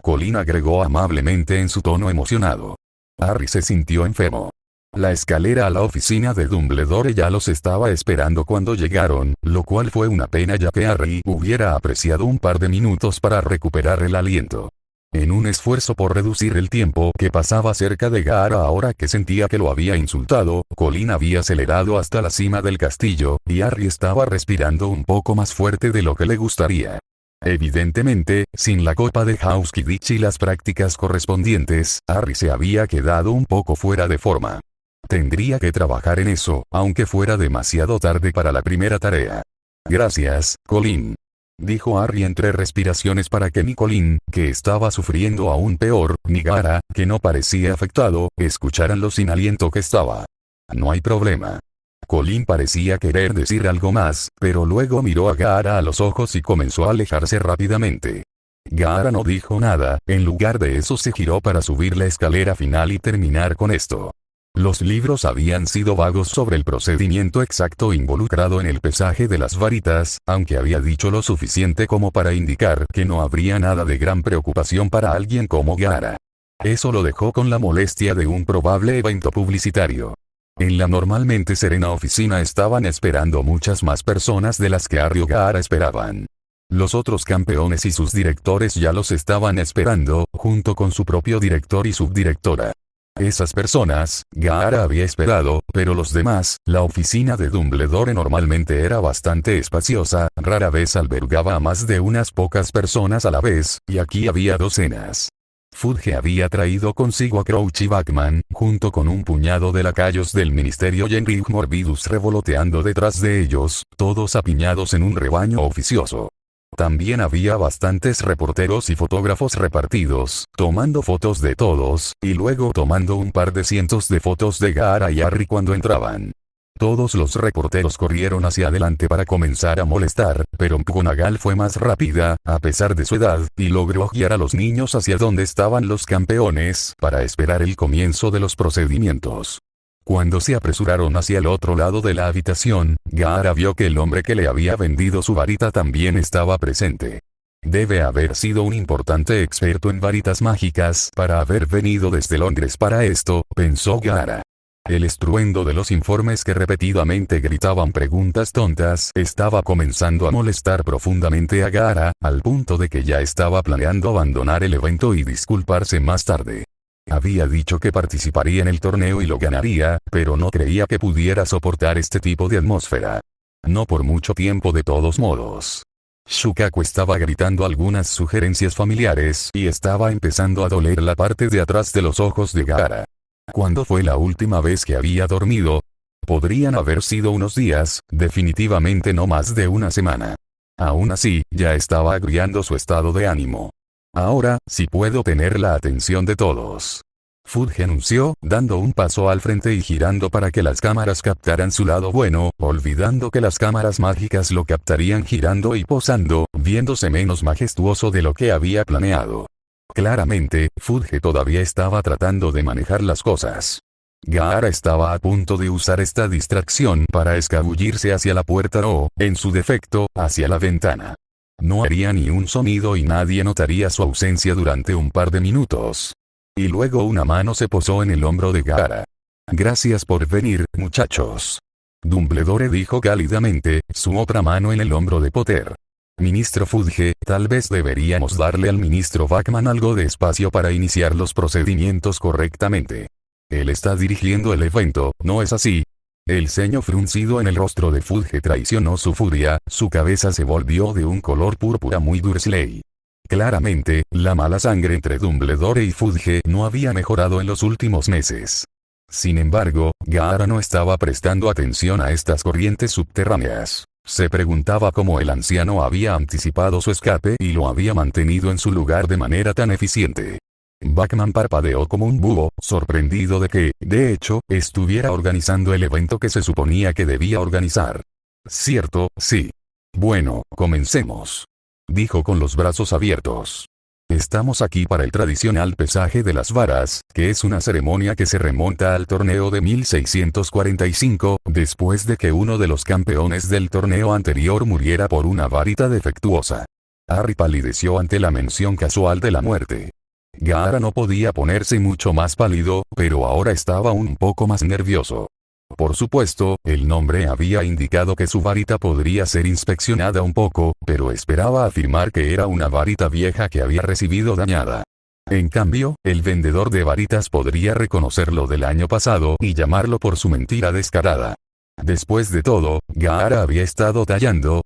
Colin agregó amablemente en su tono emocionado. Harry se sintió enfermo. La escalera a la oficina de Dumbledore ya los estaba esperando cuando llegaron, lo cual fue una pena ya que Harry hubiera apreciado un par de minutos para recuperar el aliento. En un esfuerzo por reducir el tiempo que pasaba cerca de Gaara ahora que sentía que lo había insultado, Colin había acelerado hasta la cima del castillo, y Harry estaba respirando un poco más fuerte de lo que le gustaría. Evidentemente, sin la copa de House Quidditch y las prácticas correspondientes, Harry se había quedado un poco fuera de forma. Tendría que trabajar en eso, aunque fuera demasiado tarde para la primera tarea. Gracias, Colin. Dijo Harry entre respiraciones para que ni Colin, que estaba sufriendo aún peor, ni Gaara, que no parecía afectado, escucharan lo sin aliento que estaba. No hay problema. Colin parecía querer decir algo más, pero luego miró a Gaara a los ojos y comenzó a alejarse rápidamente. Gaara no dijo nada, en lugar de eso se giró para subir la escalera final y terminar con esto. Los libros habían sido vagos sobre el procedimiento exacto involucrado en el pesaje de las varitas, aunque había dicho lo suficiente como para indicar que no habría nada de gran preocupación para alguien como Gaara. Eso lo dejó con la molestia de un probable evento publicitario. En la normalmente serena oficina estaban esperando muchas más personas de las que Harry o Gaara esperaban. Los otros campeones y sus directores ya los estaban esperando, junto con su propio director y subdirectora. Esas personas, Gaara había esperado, pero los demás, la oficina de Dumbledore normalmente era bastante espaciosa, rara vez albergaba a más de unas pocas personas a la vez, y aquí había docenas. Fudge había traído consigo a Crouch y Backman, junto con un puñado de lacayos del ministerio y Enrique Morbidus revoloteando detrás de ellos, todos apiñados en un rebaño oficioso. También había bastantes reporteros y fotógrafos repartidos, tomando fotos de todos, y luego tomando un par de cientos de fotos de Gaara y Harry cuando entraban. Todos los reporteros corrieron hacia adelante para comenzar a molestar, pero McGonagall fue más rápida, a pesar de su edad, y logró guiar a los niños hacia donde estaban los campeones, para esperar el comienzo de los procedimientos. Cuando se apresuraron hacia el otro lado de la habitación, Gaara vio que el hombre que le había vendido su varita también estaba presente. Debe haber sido un importante experto en varitas mágicas para haber venido desde Londres para esto, pensó Gaara. El estruendo de los informes que repetidamente gritaban preguntas tontas estaba comenzando a molestar profundamente a Gaara, al punto de que ya estaba planeando abandonar el evento y disculparse más tarde. Había dicho que participaría en el torneo y lo ganaría, pero no creía que pudiera soportar este tipo de atmósfera. No por mucho tiempo de todos modos. Shukaku estaba gritando algunas sugerencias familiares y estaba empezando a doler la parte de atrás de los ojos de Gaara. ¿Cuándo fue la última vez que había dormido? Podrían haber sido unos días, definitivamente no más de una semana. Aún así, ya estaba agriando su estado de ánimo. Ahora, sí puedo tener la atención de todos. Fudge anunció, dando un paso al frente y girando para que las cámaras captaran su lado bueno, olvidando que las cámaras mágicas lo captarían girando y posando, viéndose menos majestuoso de lo que había planeado. Claramente, Fudge todavía estaba tratando de manejar las cosas. Gaara estaba a punto de usar esta distracción para escabullirse hacia la puerta o, en su defecto, hacia la ventana. No haría ni un sonido y nadie notaría su ausencia durante un par de minutos. Y luego una mano se posó en el hombro de Gaara. Gracias por venir, muchachos. Dumbledore dijo cálidamente, su otra mano en el hombro de Potter. Ministro Fudge, tal vez deberíamos darle al ministro Bachman algo de espacio para iniciar los procedimientos correctamente. Él está dirigiendo el evento, ¿no es así? El ceño fruncido en el rostro de Fudge traicionó su furia, su cabeza se volvió de un color púrpura muy Dursley. Claramente, la mala sangre entre Dumbledore y Fudge no había mejorado en los últimos meses. Sin embargo, Gaara no estaba prestando atención a estas corrientes subterráneas. Se preguntaba cómo el anciano había anticipado su escape y lo había mantenido en su lugar de manera tan eficiente. Bachman parpadeó como un búho, sorprendido de que, de hecho, estuviera organizando el evento que se suponía que debía organizar. Cierto, sí. Bueno, comencemos. Dijo con los brazos abiertos. Estamos aquí para el tradicional pesaje de las varas, que es una ceremonia que se remonta al torneo de 1645, después de que uno de los campeones del torneo anterior muriera por una varita defectuosa. Harry palideció ante la mención casual de la muerte. Gaara no podía ponerse mucho más pálido, pero ahora estaba un poco más nervioso. Por supuesto, el nombre había indicado que su varita podría ser inspeccionada un poco, pero esperaba afirmar que era una varita vieja que había recibido dañada. En cambio, el vendedor de varitas podría reconocerlo del año pasado y llamarlo por su mentira descarada. Después de todo, Gaara había estado tallando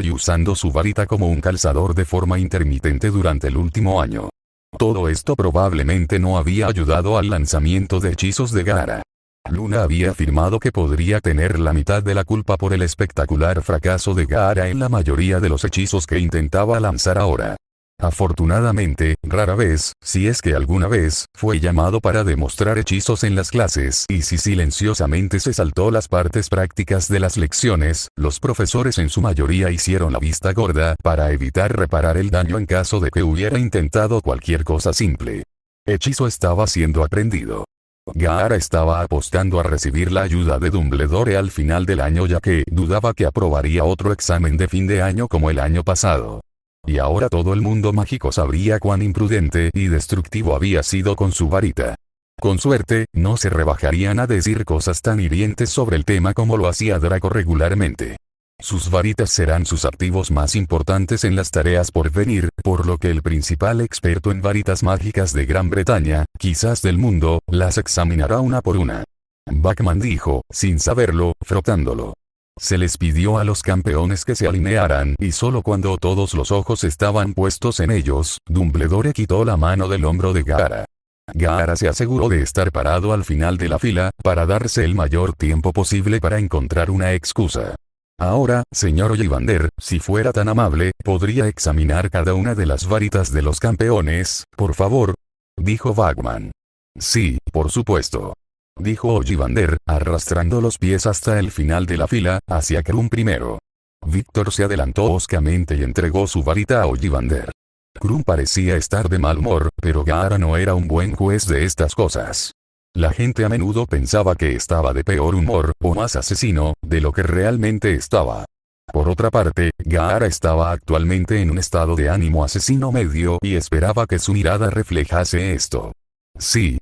y usando su varita como un calzador de forma intermitente durante el último año. Todo esto probablemente no había ayudado al lanzamiento de hechizos de Gaara. Luna había afirmado que podría tener la mitad de la culpa por el espectacular fracaso de Gaara en la mayoría de los hechizos que intentaba lanzar ahora. Afortunadamente, rara vez, si es que alguna vez, fue llamado para demostrar hechizos en las clases y si silenciosamente se saltó las partes prácticas de las lecciones, los profesores en su mayoría hicieron la vista gorda para evitar reparar el daño en caso de que hubiera intentado cualquier cosa simple. Hechizo estaba siendo aprendido. Gaara estaba apostando a recibir la ayuda de Dumbledore al final del año ya que dudaba que aprobaría otro examen de fin de año como el año pasado. Y ahora todo el mundo mágico sabría cuán imprudente y destructivo había sido con su varita. Con suerte, no se rebajarían a decir cosas tan hirientes sobre el tema como lo hacía Draco regularmente. Sus varitas serán sus activos más importantes en las tareas por venir, por lo que el principal experto en varitas mágicas de Gran Bretaña, quizás del mundo, las examinará una por una. Bachman dijo, sin saberlo, frotándolo. Se les pidió a los campeones que se alinearan y solo cuando todos los ojos estaban puestos en ellos, Dumbledore quitó la mano del hombro de Gaara. Gaara se aseguró de estar parado al final de la fila, para darse el mayor tiempo posible para encontrar una excusa. Ahora, señor Ollivander, si fuera tan amable, ¿podría examinar cada una de las varitas de los campeones, por favor? Dijo Bachman. Sí, por supuesto. Dijo Ollivander, arrastrando los pies hasta el final de la fila, hacia Krum primero. Víctor se adelantó bruscamente y entregó su varita a Ollivander. Krum parecía estar de mal humor, pero Gaara no era un buen juez de estas cosas. La gente a menudo pensaba que estaba de peor humor, o más asesino, de lo que realmente estaba. Por otra parte, Gaara estaba actualmente en un estado de ánimo asesino medio y esperaba que su mirada reflejase esto. Sí,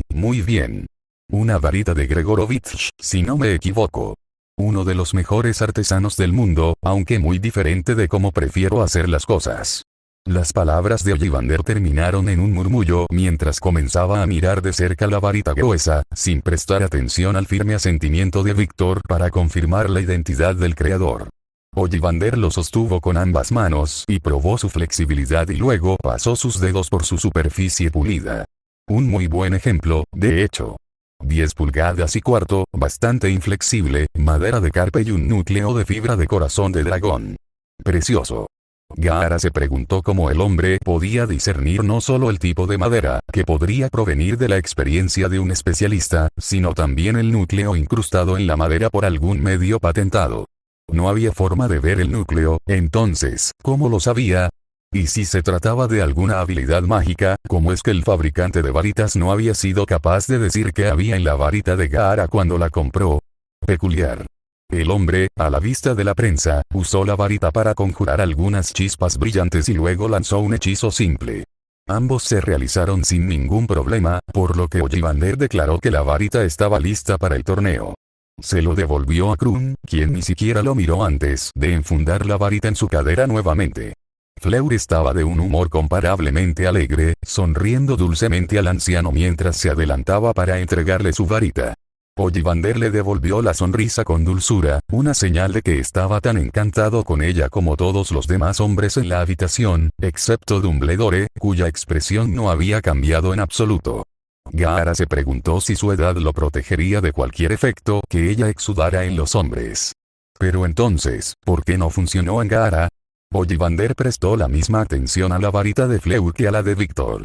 muy bien. Una varita de Gregorovich, si no me equivoco. Uno de los mejores artesanos del mundo, aunque muy diferente de cómo prefiero hacer las cosas. Las palabras de Ollivander terminaron en un murmullo mientras comenzaba a mirar de cerca la varita gruesa, sin prestar atención al firme asentimiento de Víctor para confirmar la identidad del creador. Ollivander lo sostuvo con ambas manos y probó su flexibilidad y luego pasó sus dedos por su superficie pulida. Un muy buen ejemplo, de hecho. 10 pulgadas y cuarto, bastante inflexible, madera de carpe y un núcleo de fibra de corazón de dragón. Precioso. Gaara se preguntó cómo el hombre podía discernir no solo el tipo de madera, que podría provenir de la experiencia de un especialista, sino también el núcleo incrustado en la madera por algún medio patentado. No había forma de ver el núcleo, entonces, ¿cómo lo sabía? Y si se trataba de alguna habilidad mágica, ¿cómo es que el fabricante de varitas no había sido capaz de decir qué había en la varita de Gaara cuando la compró? Peculiar. El hombre, a la vista de la prensa, usó la varita para conjurar algunas chispas brillantes y luego lanzó un hechizo simple. Ambos se realizaron sin ningún problema, por lo que Ollivander declaró que la varita estaba lista para el torneo. Se lo devolvió a Krum, quien ni siquiera lo miró antes de enfundar la varita en su cadera nuevamente. Fleur estaba de un humor comparablemente alegre, sonriendo dulcemente al anciano mientras se adelantaba para entregarle su varita. Ollivander le devolvió la sonrisa con dulzura, una señal de que estaba tan encantado con ella como todos los demás hombres en la habitación, excepto Dumbledore, cuya expresión no había cambiado en absoluto. Gaara se preguntó si su edad lo protegería de cualquier efecto que ella exudara en los hombres. Pero entonces, ¿por qué no funcionó en Gaara? Ollivander prestó la misma atención a la varita de Fleur que a la de Víctor.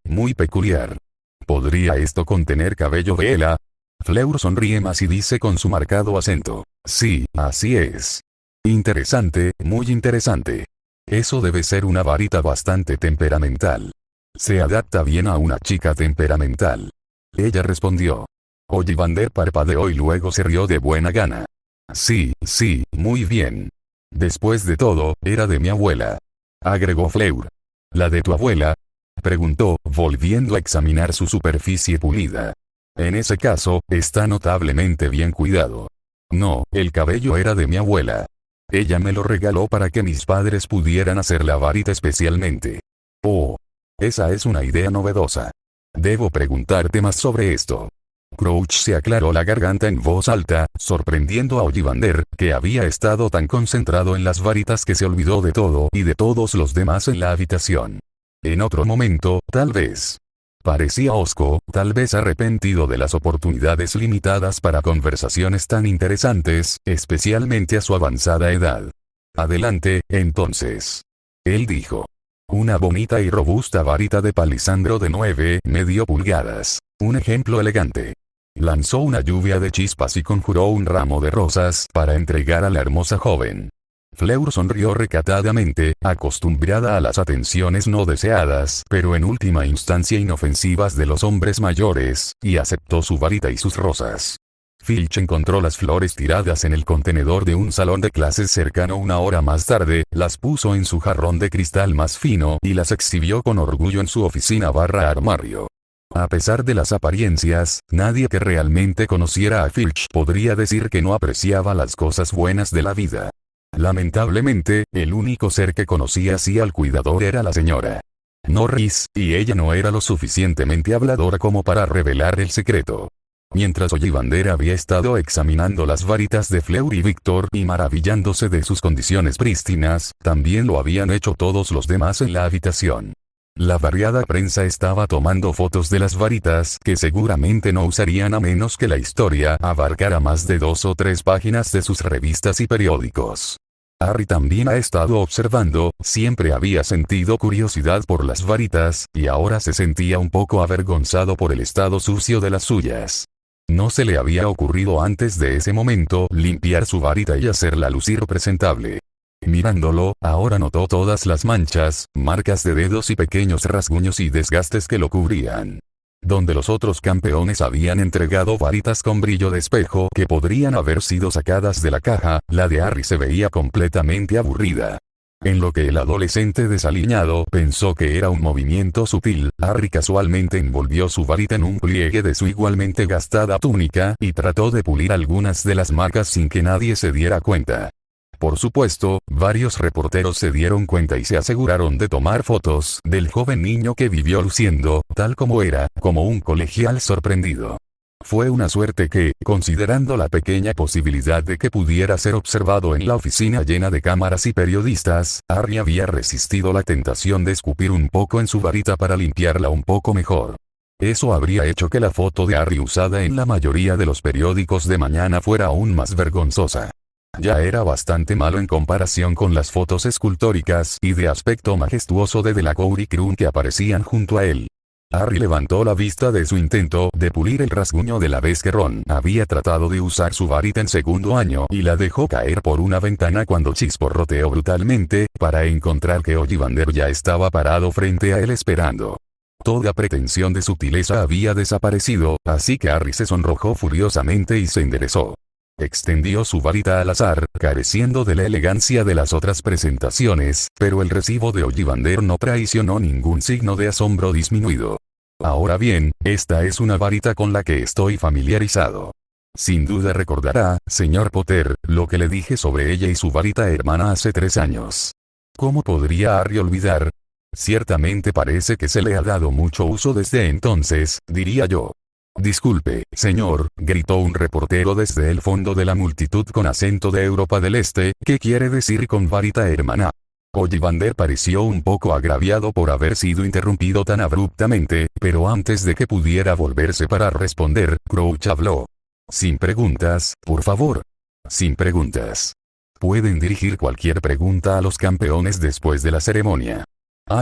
Muy peculiar. ¿Podría esto contener cabello vela? Fleur sonríe más y dice con su marcado acento. Sí, así es. Interesante, muy interesante. Eso debe ser una varita bastante temperamental. Se adapta bien a una chica temperamental. Ella respondió. Ollivander parpadeó y luego se rió de buena gana. Sí, muy bien. Después de todo, era de mi abuela. Agregó Fleur. ¿La de tu abuela? Preguntó, volviendo a examinar su superficie pulida. En ese caso, está notablemente bien cuidado. No, el cabello era de mi abuela. Ella me lo regaló para que mis padres pudieran hacer la varita especialmente. Oh. Esa es una idea novedosa. Debo preguntarte más sobre esto. Crouch se aclaró la garganta en voz alta, sorprendiendo a Ollivander, que había estado tan concentrado en las varitas que se olvidó de todo y de todos los demás en la habitación. En otro momento, tal vez. Parecía hosco, tal vez arrepentido de las oportunidades limitadas para conversaciones tan interesantes, especialmente a su avanzada edad. Adelante, entonces. Él dijo. Una bonita y robusta varita de palisandro de 9,5 pulgadas. Un ejemplo elegante. Lanzó una lluvia de chispas y conjuró un ramo de rosas para entregar a la hermosa joven. Fleur sonrió recatadamente, acostumbrada a las atenciones no deseadas, pero en última instancia inofensivas de los hombres mayores, y aceptó su varita y sus rosas. Filch encontró las flores tiradas en el contenedor de un salón de clases cercano una hora más tarde, las puso en su jarrón de cristal más fino y las exhibió con orgullo en su oficina/armario. A pesar de las apariencias, nadie que realmente conociera a Filch podría decir que no apreciaba las cosas buenas de la vida. Lamentablemente, el único ser que conocía así al cuidador era la señora Norris, y ella no era lo suficientemente habladora como para revelar el secreto. Mientras Ollivander había estado examinando las varitas de Fleur y Víctor y maravillándose de sus condiciones prístinas, también lo habían hecho todos los demás en la habitación. La variada prensa estaba tomando fotos de las varitas que seguramente no usarían a menos que la historia abarcara más de 2 o 3 páginas de sus revistas y periódicos. Harry también ha estado observando, siempre había sentido curiosidad por las varitas, y ahora se sentía un poco avergonzado por el estado sucio de las suyas. No se le había ocurrido antes de ese momento limpiar su varita y hacerla lucir presentable. Mirándolo, ahora notó todas las manchas, marcas de dedos y pequeños rasguños y desgastes que lo cubrían. Donde los otros campeones habían entregado varitas con brillo de espejo que podrían haber sido sacadas de la caja, la de Harry se veía completamente aburrida. En lo que el adolescente desaliñado pensó que era un movimiento sutil, Harry casualmente envolvió su varita en un pliegue de su igualmente gastada túnica y trató de pulir algunas de las marcas sin que nadie se diera cuenta. Por supuesto, varios reporteros se dieron cuenta y se aseguraron de tomar fotos del joven niño que vivió luciendo, tal como era, como un colegial sorprendido. Fue una suerte que, considerando la pequeña posibilidad de que pudiera ser observado en la oficina llena de cámaras y periodistas, Harry había resistido la tentación de escupir un poco en su varita para limpiarla un poco mejor. Eso habría hecho que la foto de Harry usada en la mayoría de los periódicos de mañana fuera aún más vergonzosa. Ya era bastante malo en comparación con las fotos escultóricas y de aspecto majestuoso de Delacour y Krum que aparecían junto a él. Harry levantó la vista de su intento de pulir el rasguño de la vez que Ron había tratado de usar su varita en segundo año y la dejó caer por una ventana cuando chisporroteó brutalmente, para encontrar que Ollivander ya estaba parado frente a él esperando. Toda pretensión de sutileza había desaparecido, así que Harry se sonrojó furiosamente y se enderezó. Extendió su varita al azar, careciendo de la elegancia de las otras presentaciones, pero el recibo de Ollivander no traicionó ningún signo de asombro disminuido. Ahora bien, esta es una varita con la que estoy familiarizado. Sin duda recordará, señor Potter, lo que le dije sobre ella y su varita hermana hace 3 años. ¿Cómo podría Harry olvidar? Ciertamente parece que se le ha dado mucho uso desde entonces, diría yo. Disculpe, señor, gritó un reportero desde el fondo de la multitud con acento de Europa del Este, ¿qué quiere decir con varita hermana? Ollivander pareció un poco agraviado por haber sido interrumpido tan abruptamente, pero antes de que pudiera volverse para responder, Crouch habló. Sin preguntas, por favor. Sin preguntas. Pueden dirigir cualquier pregunta a los campeones después de la ceremonia.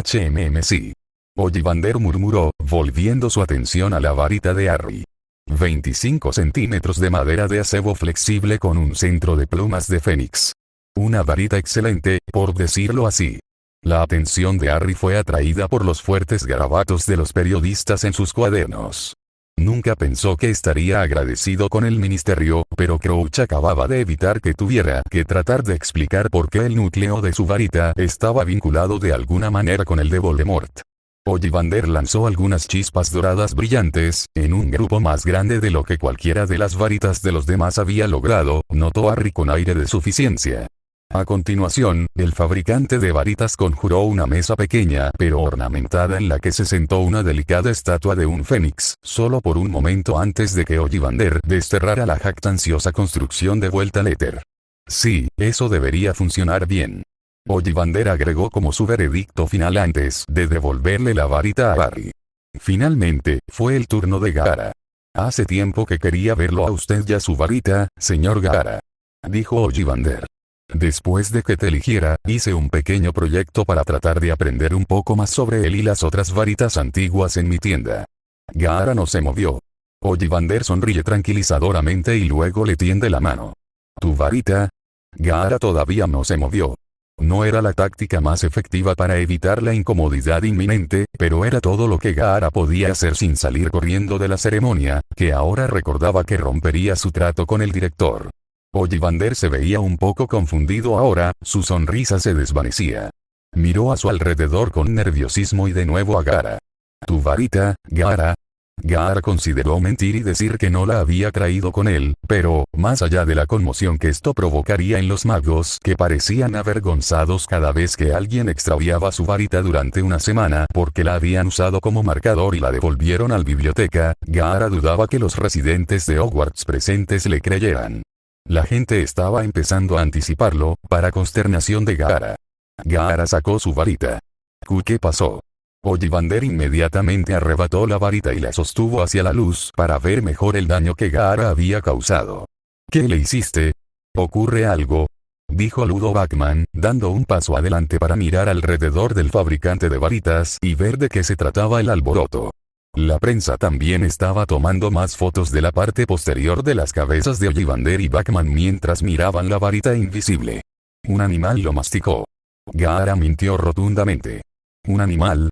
Sí. Ollivander murmuró, volviendo su atención a la varita de Harry. 25 centímetros de madera de acebo flexible con un centro de plumas de fénix. Una varita excelente, por decirlo así. La atención de Harry fue atraída por los fuertes garabatos de los periodistas en sus cuadernos. Nunca pensó que estaría agradecido con el ministerio, pero Crouch acababa de evitar que tuviera que tratar de explicar por qué el núcleo de su varita estaba vinculado de alguna manera con el de Voldemort. Ollivander lanzó algunas chispas doradas brillantes, en un grupo más grande de lo que cualquiera de las varitas de los demás había logrado, notó Harry con aire de suficiencia. A continuación, el fabricante de varitas conjuró una mesa pequeña pero ornamentada en la que se sentó una delicada estatua de un fénix, solo por un momento antes de que Ollivander desterrara la jactanciosa construcción de vuelta letter. Sí, eso debería funcionar bien. Ollivander agregó como su veredicto final antes de devolverle la varita a Harry. Finalmente, fue el turno de Gaara. Hace tiempo que quería verlo a usted y a su varita, señor Gaara. Dijo Ollivander. Después de que te eligiera, hice un pequeño proyecto para tratar de aprender un poco más sobre él y las otras varitas antiguas en mi tienda. Gaara no se movió. Ollivander sonríe tranquilizadoramente y luego le tiende la mano. ¿Tu varita? Gaara todavía no se movió. No era la táctica más efectiva para evitar la incomodidad inminente, pero era todo lo que Gaara podía hacer sin salir corriendo de la ceremonia, que ahora recordaba que rompería su trato con el director. Ollivander se veía un poco confundido ahora, su sonrisa se desvanecía. Miró a su alrededor con nerviosismo y de nuevo a Gaara. ¿Tu varita, Gaara? Gaara consideró mentir y decir que no la había traído con él, pero, más allá de la conmoción que esto provocaría en los magos que parecían avergonzados cada vez que alguien extraviaba su varita durante una semana porque la habían usado como marcador y la devolvieron al biblioteca, Gaara dudaba que los residentes de Hogwarts presentes le creyeran. La gente estaba empezando a anticiparlo, para consternación de Gaara. Gaara sacó su varita. ¿Qué pasó? Ollivander inmediatamente arrebató la varita y la sostuvo hacia la luz para ver mejor el daño que Gaara había causado. ¿Qué le hiciste? ¿Ocurre algo? Dijo Ludo Bagman, dando un paso adelante para mirar alrededor del fabricante de varitas y ver de qué se trataba el alboroto. La prensa también estaba tomando más fotos de la parte posterior de las cabezas de Ollivander y Bagman mientras miraban la varita invisible. Un animal lo masticó. Gaara mintió rotundamente. ¿Un animal?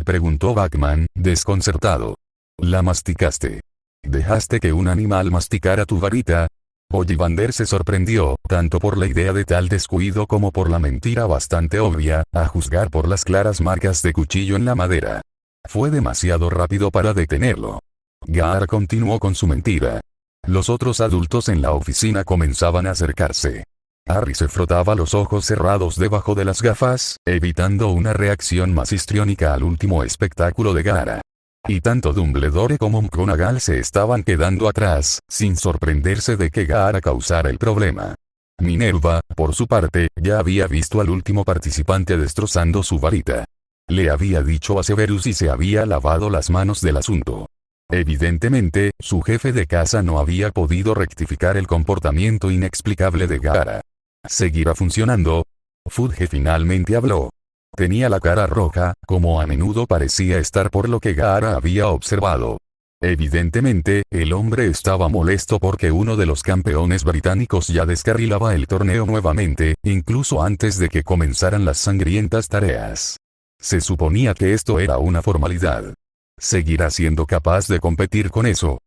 Preguntó Bagman, desconcertado. La masticaste. ¿Dejaste que un animal masticara tu varita? Ollivander se sorprendió, tanto por la idea de tal descuido como por la mentira bastante obvia, a juzgar por las claras marcas de cuchillo en la madera. Fue demasiado rápido para detenerlo. Gaara continuó con su mentira. Los otros adultos en la oficina comenzaban a acercarse. Harry se frotaba los ojos cerrados debajo de las gafas, evitando una reacción más histriónica al último espectáculo de Gaara. Y tanto Dumbledore como McGonagall se estaban quedando atrás, sin sorprenderse de que Gaara causara el problema. Minerva, por su parte, ya había visto al último participante destrozando su varita. Le había dicho a Severus y se había lavado las manos del asunto. Evidentemente, su jefe de casa no había podido rectificar el comportamiento inexplicable de Gaara. ¿Seguirá funcionando? Fudge finalmente habló. Tenía la cara roja, como a menudo parecía estar por lo que Gaara había observado. Evidentemente, el hombre estaba molesto porque uno de los campeones británicos ya descarrilaba el torneo nuevamente, incluso antes de que comenzaran las sangrientas tareas. Se suponía que esto era una formalidad. ¿Seguirá siendo capaz de competir con eso?,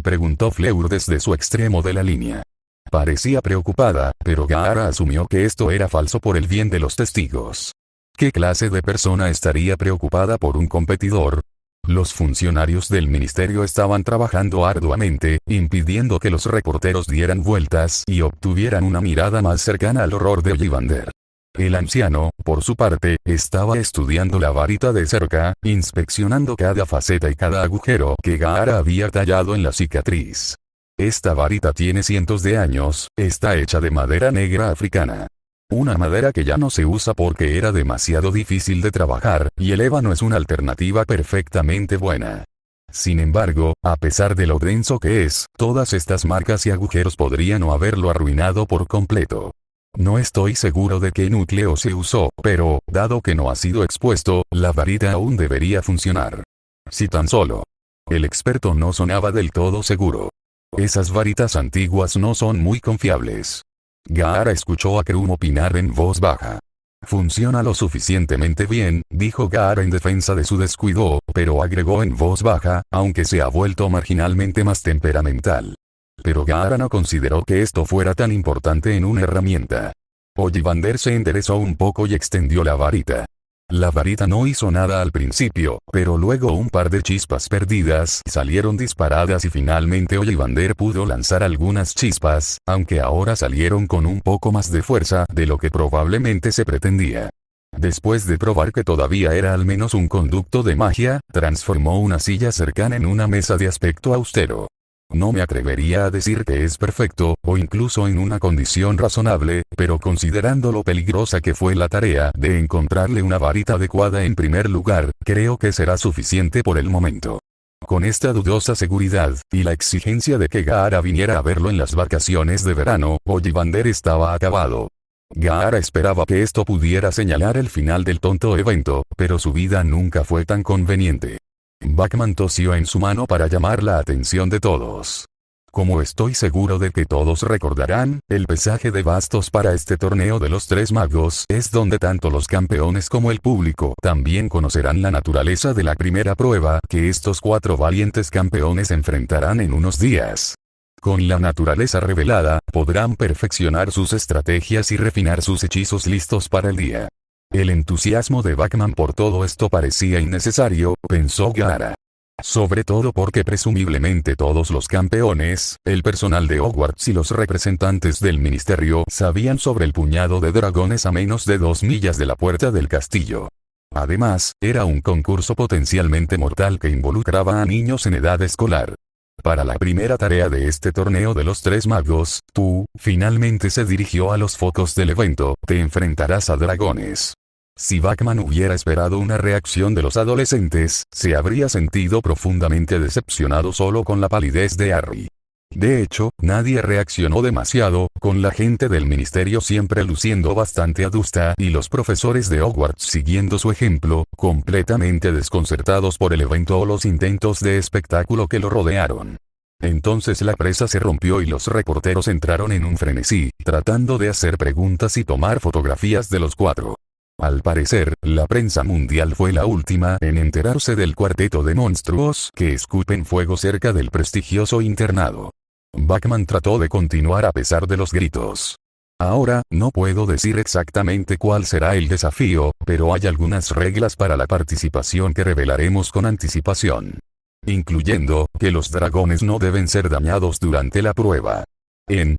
preguntó Fleur desde su extremo de la línea. Parecía preocupada, pero Gaara asumió que esto era falso por el bien de los testigos. ¿Qué clase de persona estaría preocupada por un competidor? Los funcionarios del ministerio estaban trabajando arduamente, impidiendo que los reporteros dieran vueltas y obtuvieran una mirada más cercana al horror de Ollivander. El anciano, por su parte, estaba estudiando la varita de cerca, inspeccionando cada faceta y cada agujero que Gaara había tallado en la cicatriz. Esta varita tiene cientos de años, está hecha de madera negra africana. Una madera que ya no se usa porque era demasiado difícil de trabajar, y el ébano es una alternativa perfectamente buena. Sin embargo, a pesar de lo denso que es, todas estas marcas y agujeros podrían no haberlo arruinado por completo. No estoy seguro de qué núcleo se usó, pero, dado que no ha sido expuesto, la varita aún debería funcionar. Si tan solo. El experto no sonaba del todo seguro. Esas varitas antiguas no son muy confiables. Gaara escuchó a Krum opinar en voz baja. Funciona lo suficientemente bien, dijo Gaara en defensa de su descuido, pero agregó en voz baja, aunque se ha vuelto marginalmente más temperamental. Pero Gaara no consideró que esto fuera tan importante en una herramienta. Ollivander se enderezó un poco y extendió la varita. La varita no hizo nada al principio, pero luego un par de chispas perdidas salieron disparadas y finalmente Ollivander pudo lanzar algunas chispas, aunque ahora salieron con un poco más de fuerza de lo que probablemente se pretendía. Después de probar que todavía era al menos un conducto de magia, transformó una silla cercana en una mesa de aspecto austero. No me atrevería a decir que es perfecto, o incluso en una condición razonable, pero considerando lo peligrosa que fue la tarea de encontrarle una varita adecuada en primer lugar, creo que será suficiente por el momento. Con esta dudosa seguridad, y la exigencia de que Gaara viniera a verlo en las vacaciones de verano, Ollivander estaba acabado. Gaara esperaba que esto pudiera señalar el final del tonto evento, pero su vida nunca fue tan conveniente. Bachman tosió en su mano para llamar la atención de todos. Como estoy seguro de que todos recordarán, el pesaje de bastos para este torneo de los tres magos es donde tanto los campeones como el público también conocerán la naturaleza de la primera prueba que estos 4 valientes campeones enfrentarán en unos días. Con la naturaleza revelada, podrán perfeccionar sus estrategias y refinar sus hechizos listos para el día. El entusiasmo de Bachman por todo esto parecía innecesario, pensó Gaara. Sobre todo porque presumiblemente todos los campeones, el personal de Hogwarts y los representantes del ministerio sabían sobre el puñado de dragones a menos de 2 millas de la puerta del castillo. Además, era un concurso potencialmente mortal que involucraba a niños en edad escolar. Para la primera tarea de este torneo de los tres magos, tú, finalmente se dirigió a los focos del evento, te enfrentarás a dragones. Si Bachman hubiera esperado una reacción de los adolescentes, se habría sentido profundamente decepcionado solo con la palidez de Harry. De hecho, nadie reaccionó demasiado, con la gente del ministerio siempre luciendo bastante adusta y los profesores de Hogwarts siguiendo su ejemplo, completamente desconcertados por el evento o los intentos de espectáculo que lo rodearon. Entonces la presa se rompió y los reporteros entraron en un frenesí, tratando de hacer preguntas y tomar fotografías de los 4. Al parecer, la prensa mundial fue la última en enterarse del cuarteto de monstruos que escupen fuego cerca del prestigioso internado. Bachman trató de continuar a pesar de los gritos. Ahora, no puedo decir exactamente cuál será el desafío, pero hay algunas reglas para la participación que revelaremos con anticipación. Incluyendo, que los dragones no deben ser dañados durante la prueba.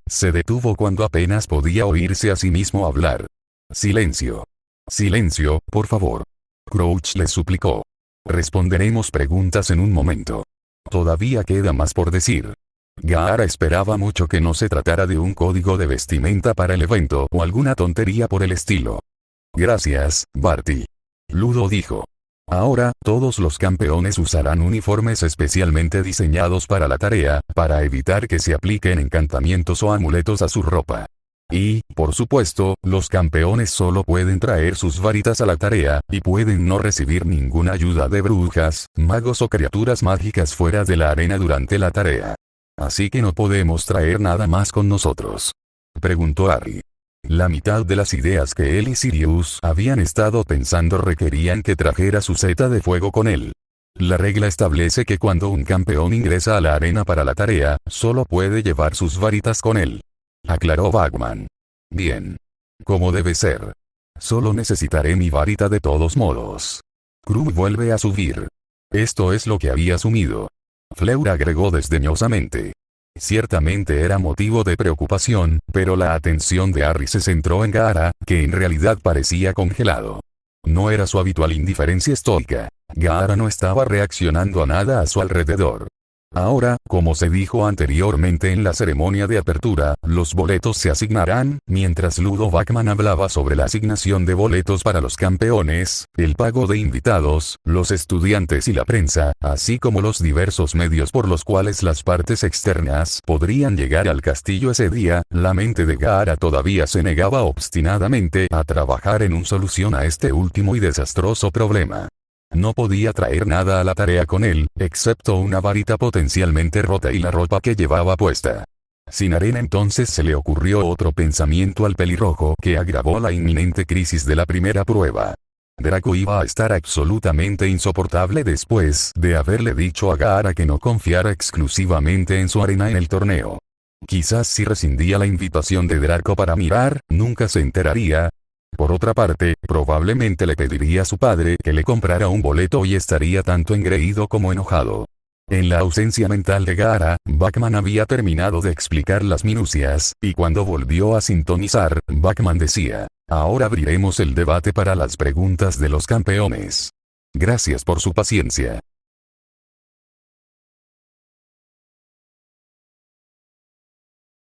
Se detuvo cuando apenas podía oírse a sí mismo hablar. Silencio. Silencio, por favor. Crouch les suplicó. Responderemos preguntas en un momento. Todavía queda más por decir. Gaara esperaba mucho que no se tratara de un código de vestimenta para el evento o alguna tontería por el estilo. Gracias, Barty. Ludo dijo. Ahora, todos los campeones usarán uniformes especialmente diseñados para la tarea, para evitar que se apliquen encantamientos o amuletos a su ropa. Y, por supuesto, los campeones solo pueden traer sus varitas a la tarea, y pueden no recibir ninguna ayuda de brujas, magos o criaturas mágicas fuera de la arena durante la tarea. Así que no podemos traer nada más con nosotros. Preguntó Harry. La mitad de las ideas que él y Sirius habían estado pensando requerían que trajera su seta de fuego con él. La regla establece que cuando un campeón ingresa a la arena para la tarea, solo puede llevar sus varitas con él. Aclaró Bachman. Bien. Como debe ser. Solo necesitaré mi varita de todos modos. Krum vuelve a subir. Esto es lo que había asumido. Fleur agregó desdeñosamente. Ciertamente era motivo de preocupación, pero la atención de Harry se centró en Gaara, que en realidad parecía congelado. No era su habitual indiferencia estoica. Gaara no estaba reaccionando a nada a su alrededor. Ahora, como se dijo anteriormente en la ceremonia de apertura, los boletos se asignarán, mientras Ludo Bachman hablaba sobre la asignación de boletos para los campeones, el pago de invitados, los estudiantes y la prensa, así como los diversos medios por los cuales las partes externas podrían llegar al castillo ese día. La mente de Gaara todavía se negaba obstinadamente a trabajar en una solución a este último y desastroso problema. No podía traer nada a la tarea con él, excepto una varita potencialmente rota y la ropa que llevaba puesta. Sin arena entonces se le ocurrió otro pensamiento al pelirrojo que agravó la inminente crisis de la primera prueba. Draco iba a estar absolutamente insoportable después de haberle dicho a Gaara que no confiara exclusivamente en su arena en el torneo. Quizás si rescindía la invitación de Draco para mirar, nunca se enteraría. Por otra parte, probablemente le pediría a su padre que le comprara un boleto y estaría tanto engreído como enojado. En la ausencia mental de Gaara, Bachman había terminado de explicar las minucias, y cuando volvió a sintonizar, Bachman decía, ahora abriremos el debate para las preguntas de los campeones. Gracias por su paciencia.